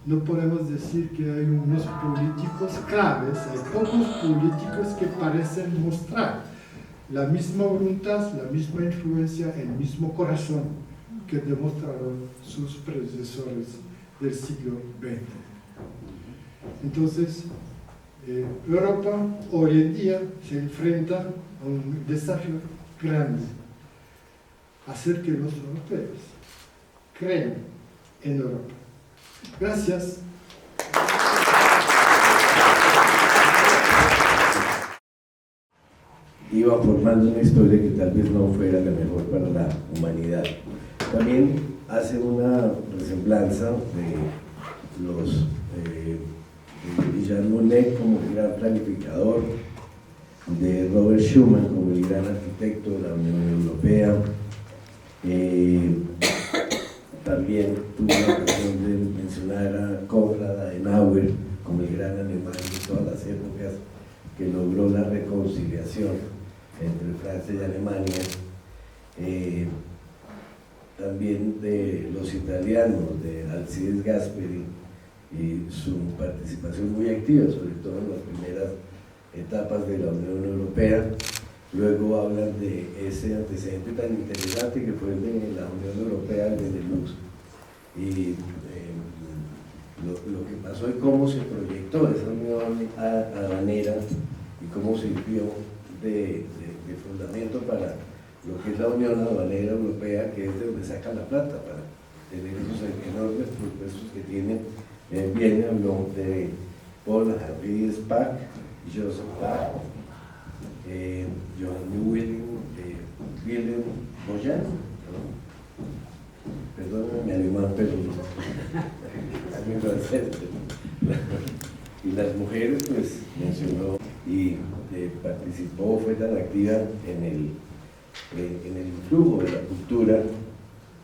no podemos decir que hay unos políticos claves, hay pocos políticos que parecen mostrar la misma voluntad, la misma influencia, el mismo corazón que demostraron sus predecesores del siglo XX. Entonces, Europa hoy en día se enfrenta a un desafío grande: hacer que los europeos crean en Europa. Gracias. Iba formando una historia que tal vez no fuera la mejor para la humanidad. También hace una resemblanza de los de Jean Monnet como el gran planificador, de Robert Schuman como el gran arquitecto de la Unión Europea. También tuve la ocasión de mencionar a Konrad Adenauer como el gran alemán de todas las épocas que logró la reconciliación entre Francia y Alemania. También de los italianos, de Alcides Gasperi y su participación muy activa, sobre todo en las primeras etapas de la Unión Europea. Luego hablan de ese antecedente tan interesante que fue el de la Unión Europea, el Benelux, y lo que pasó y cómo se proyectó esa unión aduanera y cómo sirvió de fundamento para lo que es la Unión Aduanera Europea, que es de donde sacan la plata para tener esos enormes presupuestos que tienen. Bien habló de Paul-Henri Spaak, Joseph Paak, Johann Willem Bojan, perdón mi alemán, pero es muy francés. Y las mujeres, pues mencionó y participó, fue tan activa en el influjo de la cultura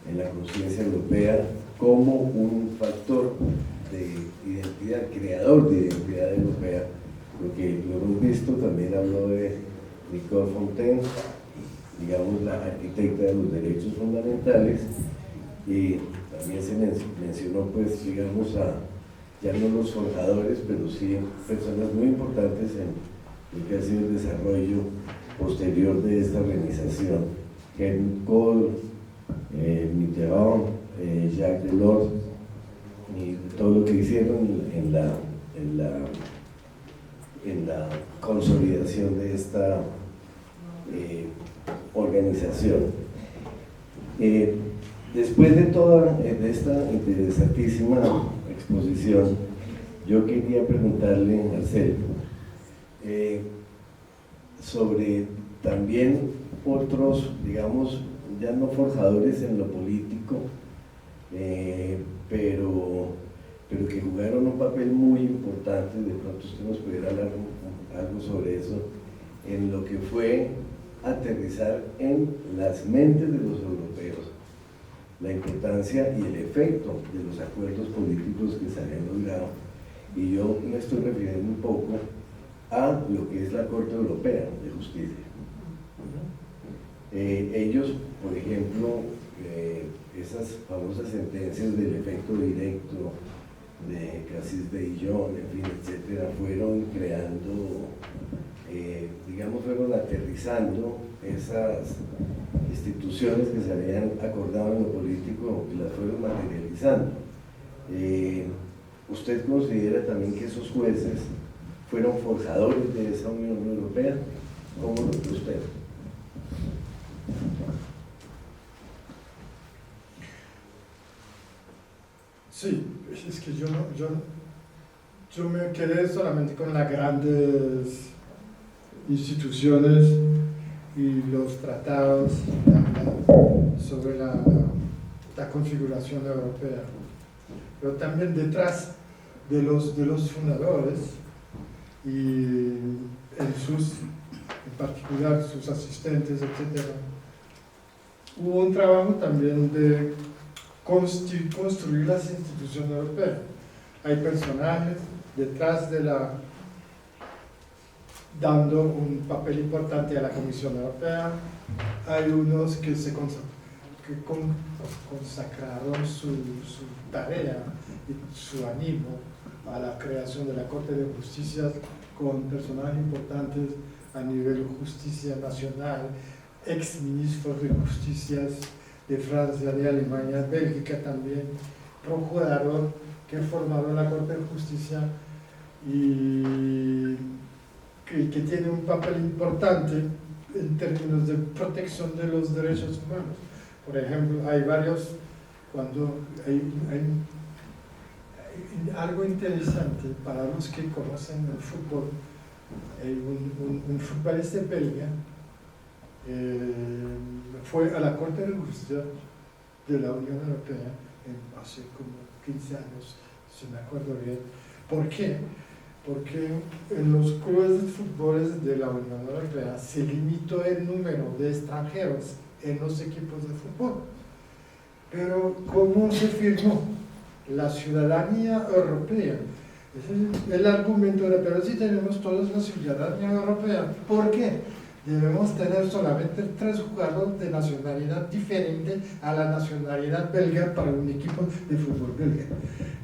en la conciencia europea como un factor de identidad, creador de identidad europea, porque lo hemos visto. También habló de Nicole Fontaine, digamos la arquitecta de los derechos fundamentales, y también se mencionó, pues digamos, ya no los forjadores, pero sí personas muy importantes en lo que ha sido el desarrollo posterior de esta organización: Helmut Kohl, Mitterrand, Jacques Delors, y todo lo que hicieron en la consolidación de esta organización. Después de toda esta interesantísima exposición, yo quería preguntarle, Marcelo, sobre también otros, digamos, ya no forjadores en lo político, pero que jugaron un papel muy importante. De pronto usted nos pudiera hablar algo sobre eso, en lo que fue aterrizar en las mentes de los europeos la importancia y el efecto de los acuerdos políticos que se habían logrado. Y yo me estoy refiriendo un poco a lo que es la Corte Europea de Justicia. Ellos, por ejemplo, esas famosas sentencias del efecto directo de Cassis de Dijon, en fin, etcétera, fueron creando, digamos, fueron aterrizando esas instituciones que se habían acordado en lo político y las fueron materializando. ¿Usted considera también que esos jueces fueron forjadores de esa Unión Europea? ¿Cómo lo ve usted? Sí, es que yo me quedé solamente con las grandes instituciones y los tratados sobre la configuración europea. Pero también detrás de los fundadores y en particular sus asistentes, etc., hubo un trabajo también de construir las instituciones europeas. Hay personajes detrás dando un papel importante a la Comisión Europea, hay unos que consagraron su tarea y su ánimo a la creación de la Corte de Justicia con personajes importantes a nivel de justicia nacional, ex ministros de justicia de Francia, de Alemania, Bélgica también, procurador que formaron la Corte de Justicia y que tiene un papel importante en términos de protección de los derechos humanos. Por ejemplo, hay varios, cuando hay algo interesante para los que conocen el fútbol, hay un futbolista belga fue a la Corte de Justicia de la Unión Europea hace como 15 años, si me acuerdo bien. ¿Por qué? Porque en los clubes de fútbol de la Unión Europea se limitó el número de extranjeros en los equipos de fútbol. Pero ¿cómo se firmó? La ciudadanía europea. Ese es el argumento de, pero si tenemos todos la ciudadanía europea, ¿por qué? Debemos tener solamente 3 jugadores de nacionalidad diferente a la nacionalidad belga para un equipo de fútbol belga.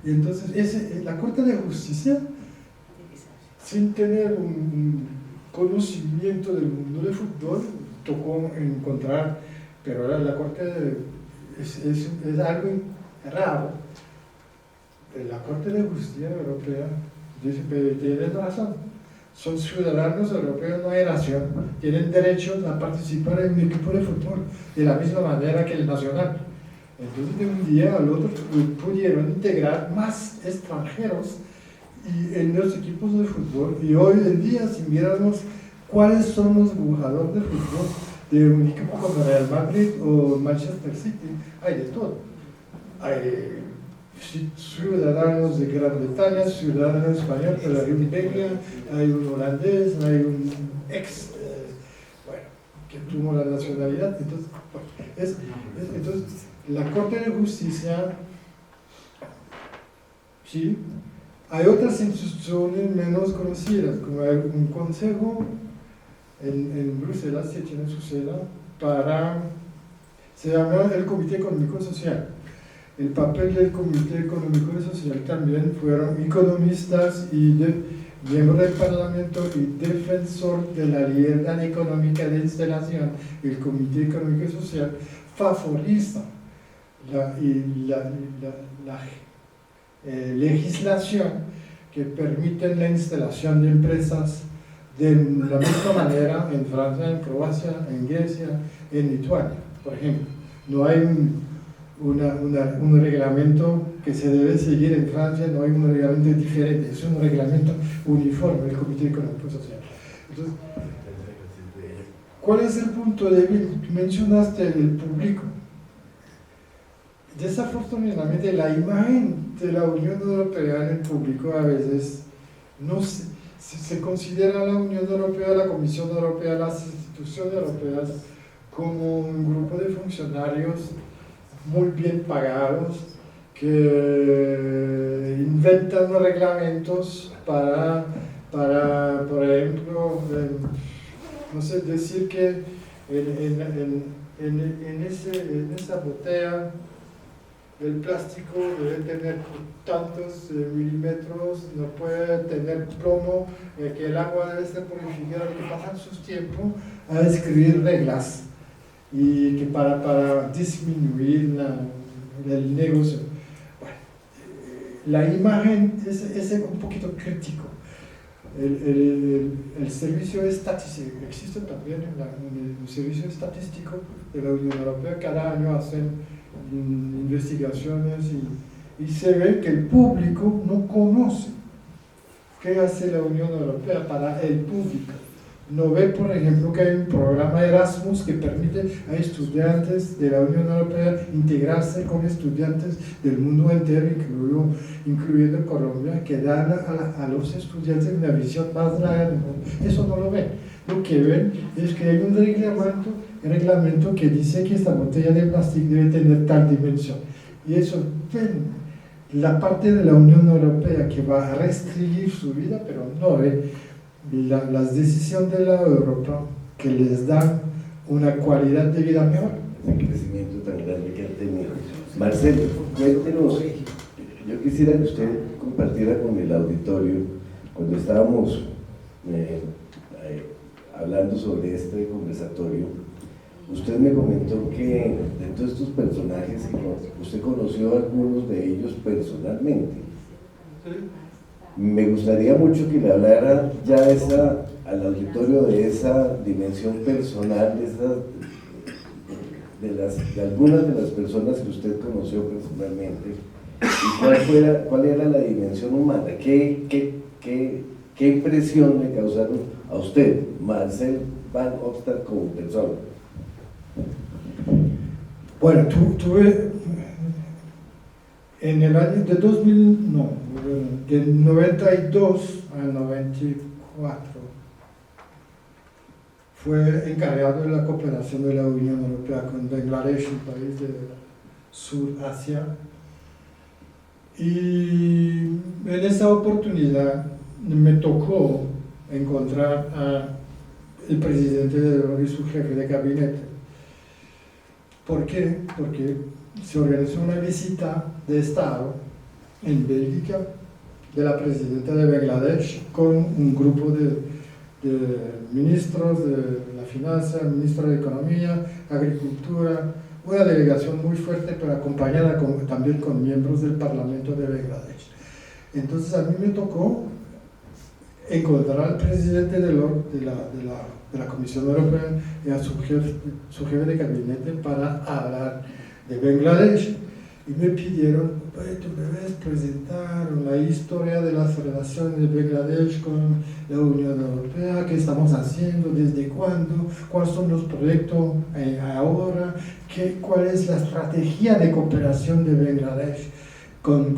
Y entonces la Corte de Justicia, sin tener un conocimiento del mundo del fútbol, tocó encontrar, pero ahora la Corte es algo raro. La Corte de Justicia Europea dice, pero tienes razón, son ciudadanos europeos, no hay nación, tienen derecho a participar en un equipo de fútbol de la misma manera que el nacional. Entonces de un día al otro pudieron integrar más extranjeros en los equipos de fútbol, y hoy en día si miramos cuáles son los jugadores de fútbol de un equipo como Real Madrid o Manchester City, hay de todo. Hay ciudadanos de Gran Bretaña, ciudadanos españoles, pero hay un belga, hay un holandés, hay un ex, que tuvo la nacionalidad. Entonces, la Corte de Justicia, sí, hay otras instituciones menos conocidas, como hay un consejo en Bruselas, que tiene su sede se llama el Comité Económico y Social. El papel del Comité Económico y Social también fueron economistas y miembros del Parlamento y defensor de la libertad económica de instalación. El Comité Económico y Social favoriza la legislación que permite la instalación de empresas de la misma manera en Francia, en Croacia, en Grecia, en Lituania, por ejemplo. No hay un reglamento que se debe seguir en Francia, no hay un reglamento diferente, es un reglamento uniforme del Comité Económico y Social. Entonces, ¿cuál es el punto débil? Mencionaste el público. Desafortunadamente la imagen de la Unión Europea en el público a veces no se considera la Unión Europea, la Comisión Europea, las instituciones europeas como un grupo de funcionarios muy bien pagados que inventan reglamentos para por ejemplo, no sé, decir que en esa botella el plástico debe tener tantos milímetros, no puede tener plomo, que el agua debe ser purificada, que pasan sus tiempos a escribir reglas y que para disminuir el negocio. Bueno, la imagen es un poquito crítico. El servicio estadístico, existe también el servicio estadístico de la Unión Europea, cada año hacen investigaciones y se ve que el público no conoce qué hace la Unión Europea para el público. No ve, por ejemplo, que hay un programa Erasmus que permite a estudiantes de la Unión Europea integrarse con estudiantes del mundo entero, incluyendo Colombia, que dan a los estudiantes una visión más larga del mundo. Eso no lo ven. Lo que ven es que hay un reglamento que dice que esta botella de plástico debe tener tal dimensión. Y eso ven la parte de la Unión Europea que va a restringir su vida, pero no ve las decisiones de la Europa que les dan una calidad de vida mejor. El crecimiento tan grande que han tenido. Marcelo, cuéntenos, yo quisiera que usted compartiera con el auditorio, cuando estábamos hablando sobre este conversatorio, usted me comentó que de todos estos personajes, usted conoció a algunos de ellos personalmente. ¿Sí? Me gustaría mucho que le hablara ya al auditorio de esa dimensión personal, de algunas de las personas que usted conoció personalmente, y cuál era la dimensión humana, qué impresión le causaron a usted, Marcel Van Opstal, como persona. Bueno, tuve en el año de 2000, no, del 92 al 94, fue encargado de la cooperación de la Unión Europea con Bangladesh, un país de Surasia. Y en esa oportunidad me tocó encontrar al presidente de la y su jefe de gabinete. ¿Por qué? Porque se organizó una visita de Estado en Bélgica de la presidenta de Bangladesh con un grupo de ministros de la finanza, ministro de Economía, Agricultura, una delegación muy fuerte, pero acompañada también con miembros del Parlamento de Bangladesh. Entonces a mí me tocó encontrar al presidente de la Comisión Europea y a su jefe de gabinete para hablar de Bangladesh. Y me pidieron, tú debes presentar la historia de las relaciones de Bangladesh con la Unión Europea, qué estamos haciendo, desde cuándo, cuáles son los proyectos ahora, cuál es la estrategia de cooperación de Bangladesh con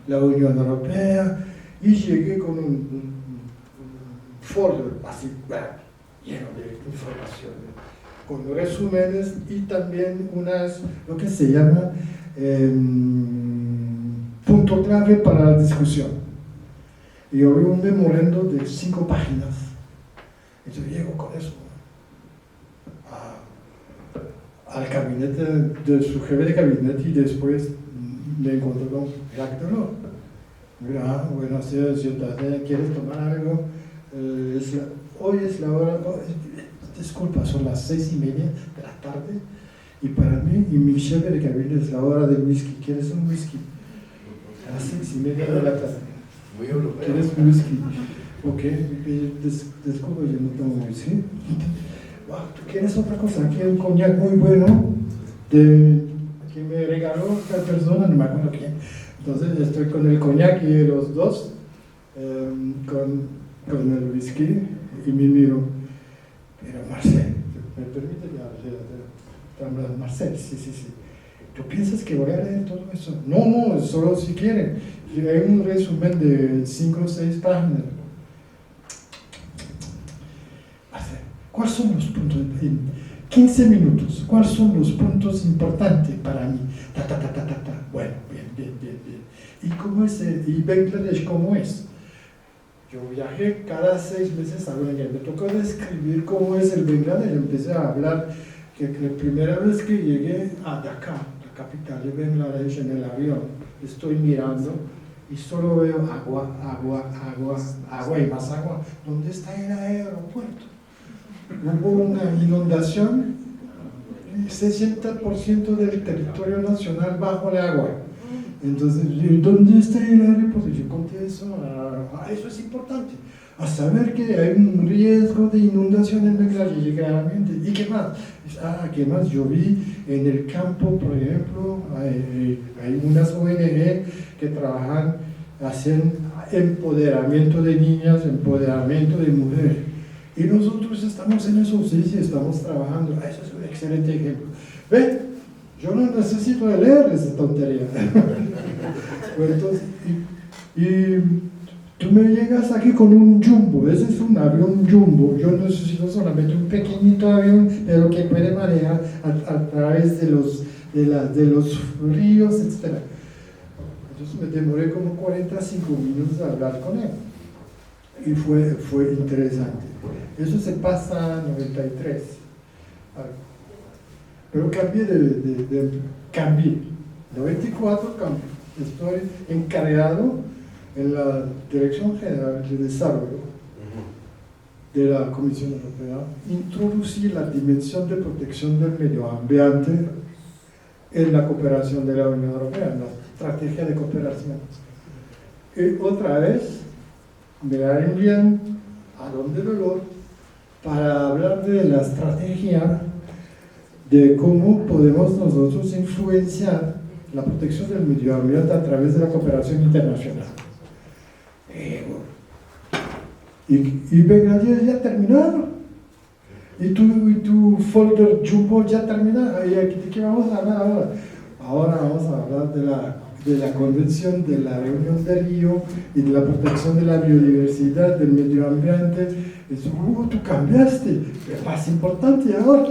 la Unión Europea. Y llegué con un folder así, lleno de información, con resúmenes y también lo que se llama punto clave para la discusión. Y yo vi un memorando de 5 páginas. Y yo llego con eso al gabinete de su jefe de gabinete y después me encontré con Jacques Delors. Mira, buenos días, ciudadana, ¿quieres tomar algo? Hoy es la hora, disculpa, son las 6:30 de la tarde y para mí y mi jefe de gabinete es la hora del whisky. ¿Quieres un whisky? A las 6:30 de la tarde. Muy europeo. ¿Quieres un whisky? Ok, disculpa, yo no tomo whisky. Wow, ¿tú quieres otra cosa? Aquí hay un coñac muy bueno que me regaló esta persona, no me acuerdo quién. Entonces estoy con el coñac y los dos, con el whisky, y me miro. Pero Marcel, ¿me permite hablar? Marcel, sí. ¿Tú piensas que voy a leer todo eso? No, solo si quieren. Hay un resumen de 5 o 6 páginas. ¿Cuáles son los puntos? En 15 minutos, ¿cuáles son los puntos importantes para mí? Bueno, bien. ¿Y cómo es? ¿Y Bangladesh cómo es? Yo viajé cada 6 meses a Bangladesh. Me tocó describir cómo es el Bangladesh. Empecé a hablar que la primera vez que llegué a Dhaka, la capital de Bangladesh, en el avión, estoy mirando y solo veo agua y más agua. ¿Dónde está el aeropuerto? Hubo una inundación, 60% del territorio nacional bajo el agua. Entonces, ¿dónde está el aeropuerto? Yo conté eso, eso es importante, a saber que hay un riesgo de inundación en Bangladesh, claramente. ¿Y qué más? ¿Qué más? Yo vi en el campo, por ejemplo, hay unas ONG que trabajan, hacen empoderamiento de niñas, empoderamiento de mujeres. Y nosotros estamos en eso, sí, estamos trabajando. Eso es un excelente ejemplo. ¿Ve? Yo no necesito de leer esa tontería. Entonces, y tú me llegas aquí con un jumbo, ese es un avión jumbo. Yo necesito solamente un pequeñito avión, pero que puede manejar a través de los ríos, etc. Entonces me demoré como 45 minutos a hablar con él. Y fue interesante. Eso se pasa en 93. Pero cambié. 94 cambié. Estoy encargado en la Dirección General de Desarrollo de la Comisión Europea, introducir la dimensión de protección del medio ambiente en la cooperación de la Unión Europea, en la estrategia de cooperación. Y otra vez me la envían a donde dolor para hablar de la estrategia de cómo podemos nosotros influenciar la protección del medio ambiente a través de la cooperación internacional. Y Bangladesh ya terminaron. Y tu folder Jumbo ya terminaron. ¿Y de qué vamos a hablar ahora? Ahora vamos a hablar de la convención de la reunión de Río y de la protección de la biodiversidad, del medio ambiente. Eso, tú cambiaste, es más importante ahora.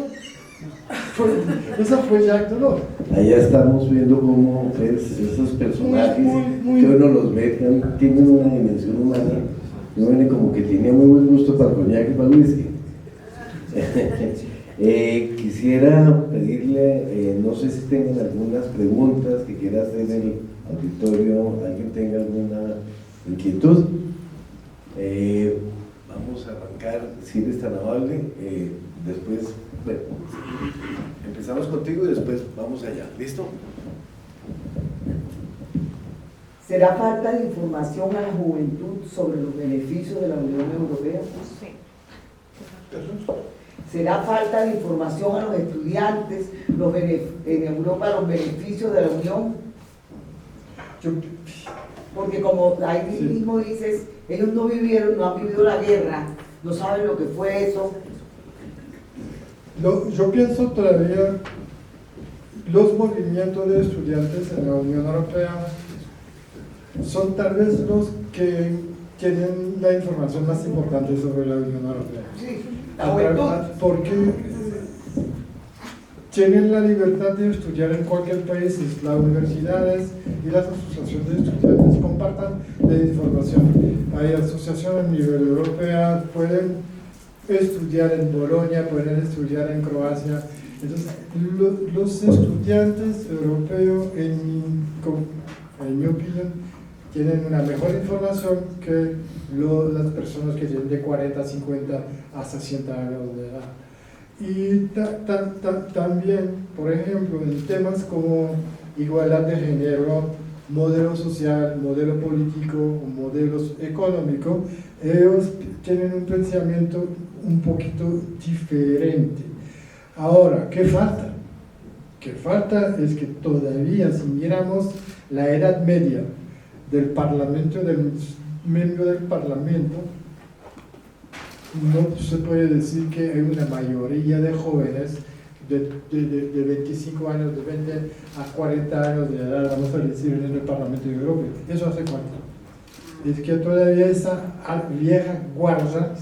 Eso fue Jacques Delors. Allá estamos viendo cómo esos personajes muy, que uno los ve, tienen una dimensión humana, y uno como que tiene muy buen gusto para el coñac y para el whisky. Quisiera pedirle, no sé si tengan algunas preguntas que quiera hacer el auditorio, alguien tenga alguna inquietud. Vamos a arrancar, si eres tan amable, después, bueno, empezamos contigo y después vamos allá, ¿listo? ¿Será falta de información a la juventud sobre los beneficios de la Unión Europea? Sí. ¿Será falta de información a los estudiantes en Europa los beneficios de la Unión? Porque como ahí mismo dices, ellos no han vivido la guerra, no saben lo que fue eso. Yo pienso todavía los movimientos de estudiantes en la Unión Europea son tal vez los que tienen la información más importante sobre la Unión Europea. Sí, la juventud. Porque tienen la libertad de estudiar en cualquier país, las universidades y las asociaciones de estudiantes compartan la información. Hay asociaciones a nivel europeo, pueden estudiar en Bolonia, pueden estudiar en Croacia. Entonces, los estudiantes europeos, en mi opinión, tienen una mejor información que las personas que tienen de 40, 50 hasta 60 años de edad. Y también, por ejemplo, en temas como igualdad de género, modelo social, modelo político, modelos económicos, ellos tienen un pensamiento un poquito diferente. Ahora, ¿qué falta? Que falta es que todavía, si miramos la edad media del Parlamento, del miembro del Parlamento, no se puede decir que hay una mayoría de jóvenes de 25 años, de 20 a 40 años de edad, vamos a decir, en el Parlamento Europeo. ¿Eso hace cuánto? Es que todavía esa vieja guarda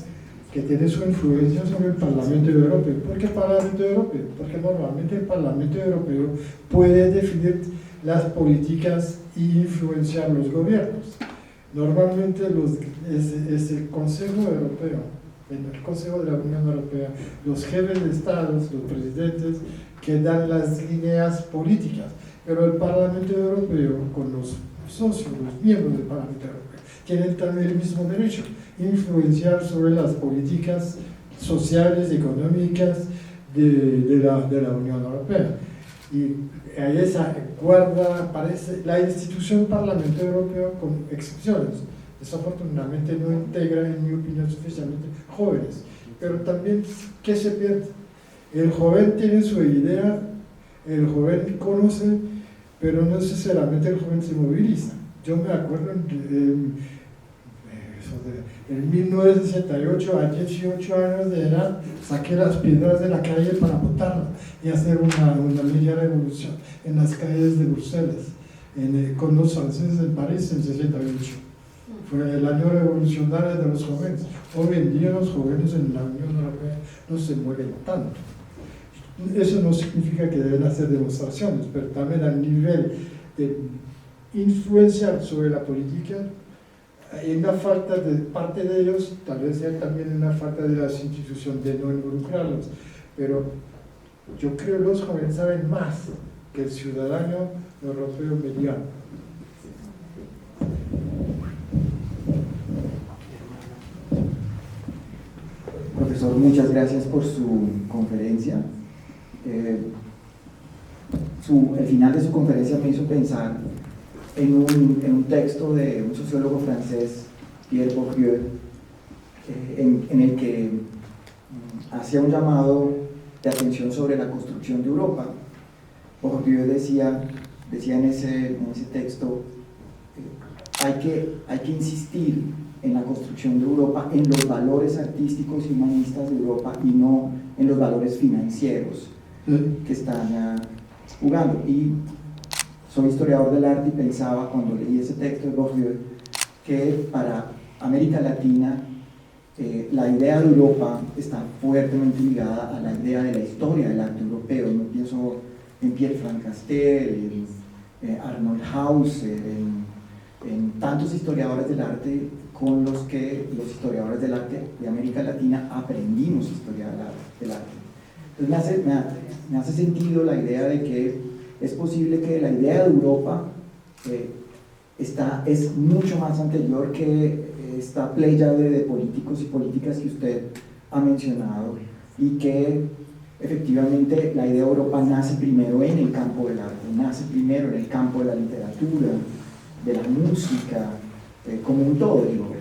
que tiene su influencia sobre el Parlamento Europeo. ¿Por qué Parlamento Europeo? Porque normalmente el Parlamento Europeo puede definir las políticas e influenciar los gobiernos. Normalmente es el Consejo Europeo, el Consejo de la Unión Europea, los jefes de Estados, los presidentes, que dan las líneas políticas. Pero el Parlamento Europeo, con los socios, los miembros del Parlamento Europeo, tienen también el mismo derecho, influenciar sobre las políticas sociales, económicas de la Unión Europea. Y a esa guarda aparece la institución Parlamento Europeo con excepciones. Desafortunadamente no integra, en mi opinión, suficientemente jóvenes. Pero también, ¿qué se pierde? El joven tiene su idea, el joven conoce, pero no necesariamente el joven se moviliza. Yo me acuerdo en 1968, a 18 años de edad, saqué las piedras de la calle para botarlas y hacer una media revolución en las calles de Bruselas, con los franceses en París en 68. Fue el año revolucionario de los jóvenes. Hoy en día los jóvenes en la Unión Europea no se mueven tanto. Eso no significa que deben hacer demostraciones, pero también a nivel de influenciar sobre la política, hay una falta de parte de ellos, tal vez sea también una falta de las instituciones de no involucrarlos, pero yo creo que los jóvenes saben más que el ciudadano europeo mediano. Profesor, muchas gracias por su conferencia. El final de su conferencia me hizo pensar en un texto de un sociólogo francés, Pierre Bourdieu, en el que hacía un llamado de atención sobre la construcción de Europa. Bourdieu decía en ese texto, hay que insistir en la construcción de Europa, en los valores artísticos y humanistas de Europa y no en los valores financieros que están jugando. Y soy historiador del arte y pensaba cuando leí ese texto de Bourdieu que para América Latina la idea de Europa está fuertemente ligada a la idea de la historia del arte europeo. Yo pienso en Pierre-Franck Castel, en Arnold Hauser, en tantos historiadores del arte con los que los historiadores del arte de América Latina aprendimos historia del arte. Entonces me hace sentido la idea de que es posible que la idea de Europa es mucho más anterior que esta pléyade de políticos y políticas que usted ha mencionado, y que efectivamente la idea de Europa nace primero en el campo del arte, nace primero en el campo de la literatura, de la música, como un todo. Digo,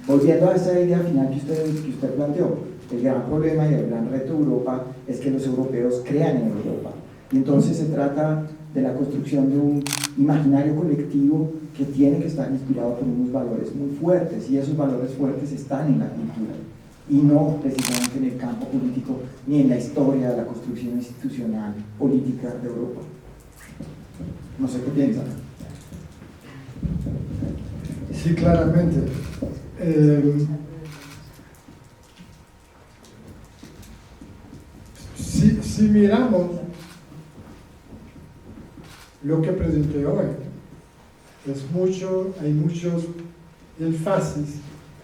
volviendo a esa idea final que usted planteó, el gran problema y el gran reto de Europa es que los europeos crean en Europa, y entonces se trata de la construcción de un imaginario colectivo que tiene que estar inspirado por unos valores muy fuertes, y esos valores fuertes están en la cultura y no precisamente en el campo político ni en la historia de la construcción institucional política de Europa. No sé qué piensan. Sí, claramente. Si miramos lo que presenté hoy, hay muchos énfasis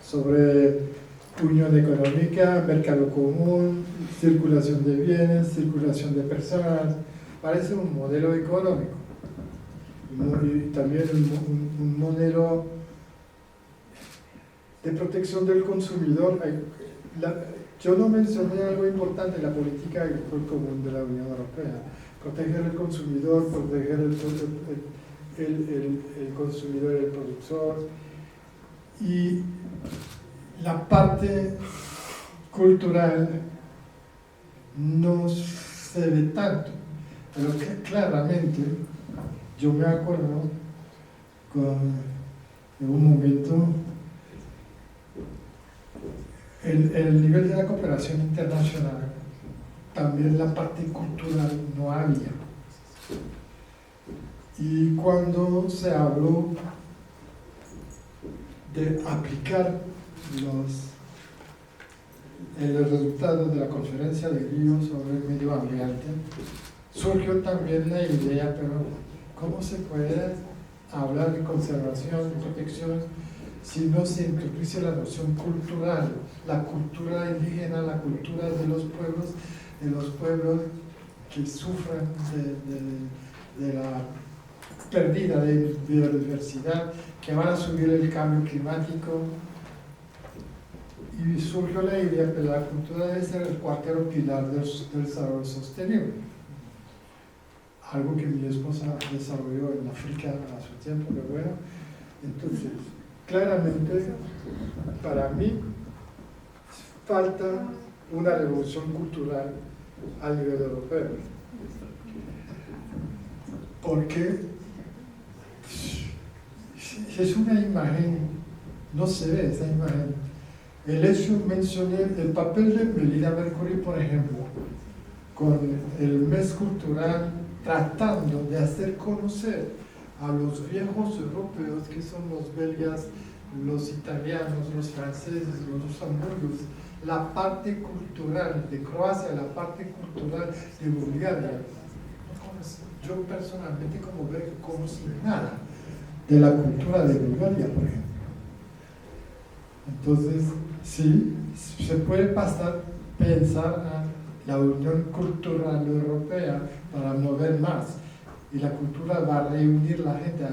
sobre unión económica, mercado común, circulación de bienes, circulación de personas. Parece un modelo económico y también un modelo de protección del consumidor. Yo no mencioné algo importante en la política agrícola común de la Unión Europea: proteger al consumidor, proteger el consumidor y el productor, y la parte cultural no se ve tanto, pero que claramente yo me acuerdo en un momento el nivel de la cooperación internacional, también la parte cultural no había. Y cuando se habló de aplicar el resultado de la conferencia de Río sobre el medio ambiente, surgió también la idea, pero ¿cómo se puede hablar de conservación y protección si no se introduce la noción cultural, la cultura indígena, la cultura de los pueblos que sufren de la pérdida de biodiversidad, que van a subir el cambio climático? Y surgió la idea que la cultura debe ser el cuarto pilar del desarrollo sostenible. Algo que mi esposa desarrolló en África a su tiempo, pero bueno, entonces, claramente, para mí, falta una revolución cultural a nivel europeo. Porque es una imagen, no se ve esa imagen. El hecho mencioné el papel de Melina Mercury, por ejemplo, con el mes cultural, tratando de hacer conocer a los viejos europeos, que son los belgas, los italianos, los franceses, los luxemburgos, la parte cultural de Croacia, la parte cultural de Bulgaria. Yo personalmente como belga no conocí nada de la cultura de Bulgaria, por ejemplo. Entonces, sí, se puede pensar a la Unión Cultural Europea para mover más, y la cultura va a reunir la gente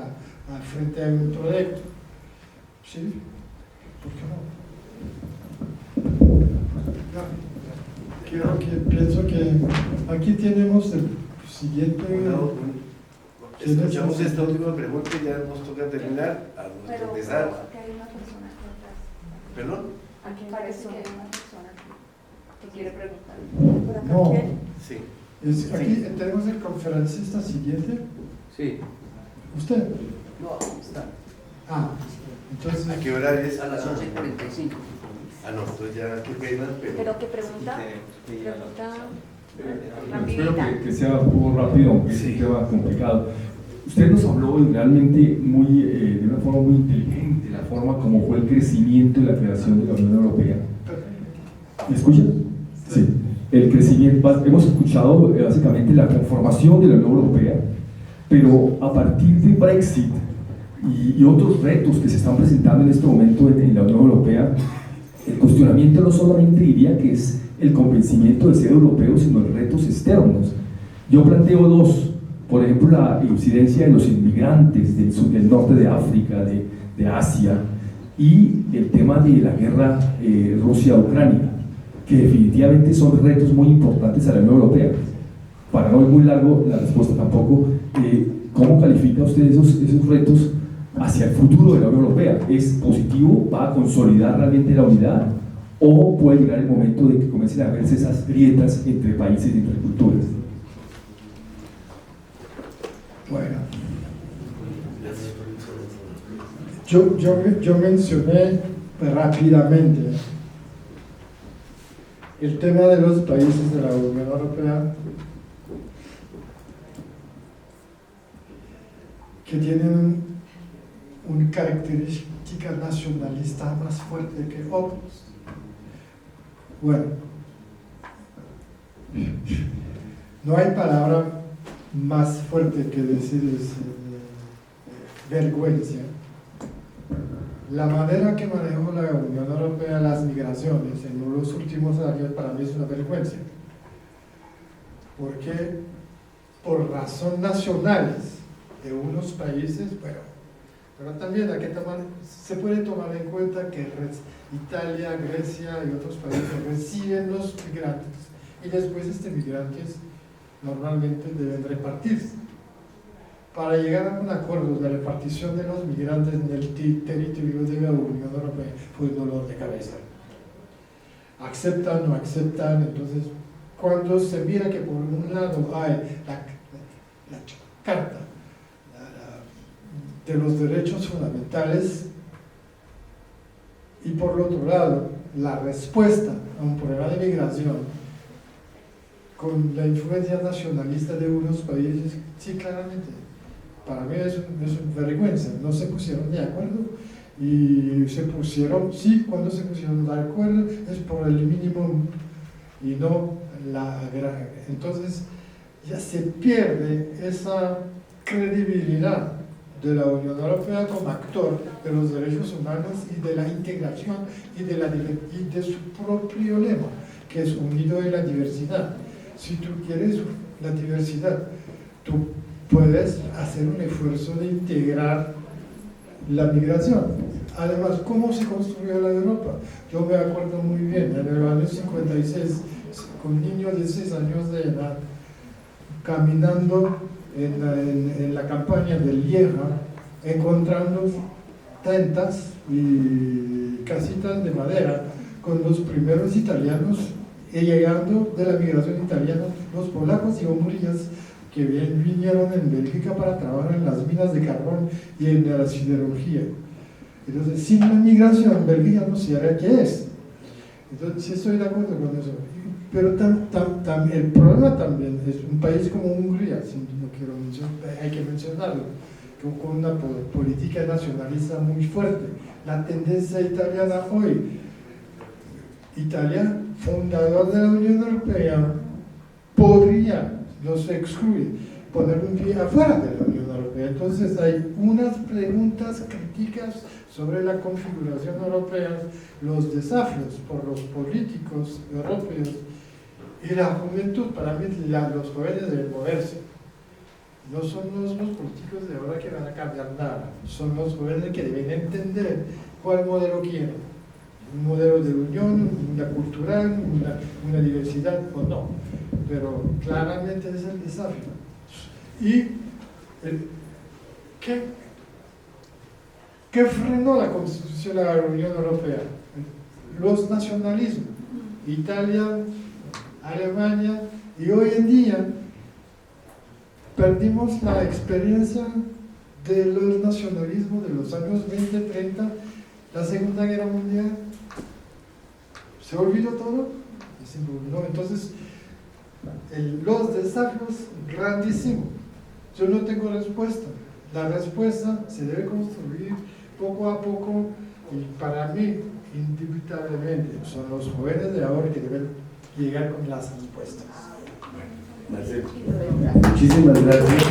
frente a un proyecto. ¿Sí? ¿Por qué no? Pienso que aquí tenemos el siguiente. Escuchamos esta última pregunta y ya nos toca terminar. Pero Empezar. que hay una persona aquí atrás. ¿Perdón? Aquí parece que hay una persona que quiere preguntar. ¿Por acá No. quién? Sí. Aquí tenemos el conferencista siguiente. Sí. ¿Usted? No, está. Ah, entonces. ¿A qué hora es? A las 11:45. Ah, no, entonces ya qué pena, Pero que pregunta. Pregunta. Espero Rapidita. que sea un poco rápido, aunque es un tema complicado. Usted nos habló realmente de una forma muy inteligente, la forma como fue el crecimiento y la creación de la Unión Europea. ¿Me escuchan? Sí. El crecimiento, hemos escuchado básicamente la conformación de la Unión Europea, pero a partir de Brexit y otros retos que se están presentando en este momento en la Unión Europea, el cuestionamiento no solamente diría que es el convencimiento de ser europeo, sino los retos externos. Yo planteo dos. Por ejemplo, la incidencia de los inmigrantes del norte de África, de Asia, y el tema de la guerra Rusia-Ucrania, que definitivamente son retos muy importantes a la Unión Europea. Para no ir muy largo la respuesta tampoco, ¿cómo califica usted esos retos hacia el futuro de la Unión Europea? ¿Es positivo? ¿Va a consolidar realmente la unidad? ¿O puede llegar el momento de que comiencen a verse esas grietas entre países y entre culturas? Bueno, yo mencioné rápidamente el tema de los países de la Unión Europea que tienen una característica nacionalista más fuerte que otros. Bueno, no hay palabra más fuerte que decir vergüenza. La manera que manejó la Unión Europea las migraciones en los últimos años para mí es una vergüenza. Porque por razones nacionales de unos países, bueno, pero también se puede tomar en cuenta que Italia, Grecia y otros países reciben los migrantes y después estos migrantes normalmente deben repartirse. Para llegar a un acuerdo de repartición de los migrantes en el territorio de la Unión Europea fue un dolor de cabeza. Aceptan, no aceptan, entonces cuando se mira que por un lado hay la carta de los derechos fundamentales y por el otro lado la respuesta a un problema de migración con la influencia nacionalista de unos países, sí, claramente, para mí es una vergüenza, no se pusieron de acuerdo y se pusieron, sí, cuando se pusieron de acuerdo es por el mínimo y no entonces ya se pierde esa credibilidad de la Unión Europea como actor de los derechos humanos y de la integración y de su propio lema, que es unido en la diversidad. Si tú quieres la diversidad, tú puedes hacer un esfuerzo de integrar la migración. Además, ¿cómo se construyó la Europa? Yo me acuerdo muy bien, en el año 56, con niños de 6 años de edad, caminando en la campaña de Lieja, encontrando tentas y casitas de madera con los primeros italianos llegando de la migración italiana, los polacos y húngaros que vinieron en Bélgica para trabajar en las minas de carbón y en la siderurgia. Entonces, sin la migración, Bélgica no sabría qué es. Entonces, sí estoy de acuerdo con eso. Pero el problema también es un país como Hungría, no quiero hay que mencionarlo, con una política nacionalista muy fuerte. La tendencia italiana hoy, Italia, fundador de la Unión Europea, podría, los excluir, poner un pie afuera de la Unión Europea. Entonces hay unas preguntas críticas sobre la configuración europea, los desafíos por los políticos europeos y la juventud. Para mí los jóvenes deben moverse. No son los políticos de ahora que van a cambiar nada, son los jóvenes que deben entender cuál modelo quieren. Un modelo de unión, una cultural, una diversidad o no. Pero claramente es el desafío. ¿Y qué frenó la Constitución de la Unión Europea? Los nacionalismos. Italia, Alemania, y hoy en día perdimos la experiencia de los nacionalismos de los años 20, 30, la Segunda Guerra Mundial. ¿Se olvidó todo? ¿No? Entonces, los desafíos grandísimos. Yo no tengo respuesta. La respuesta se debe construir poco a poco y para mí, indubitablemente, son los jóvenes de ahora que deben llegar con las respuestas. Marcelo, muchísimas gracias.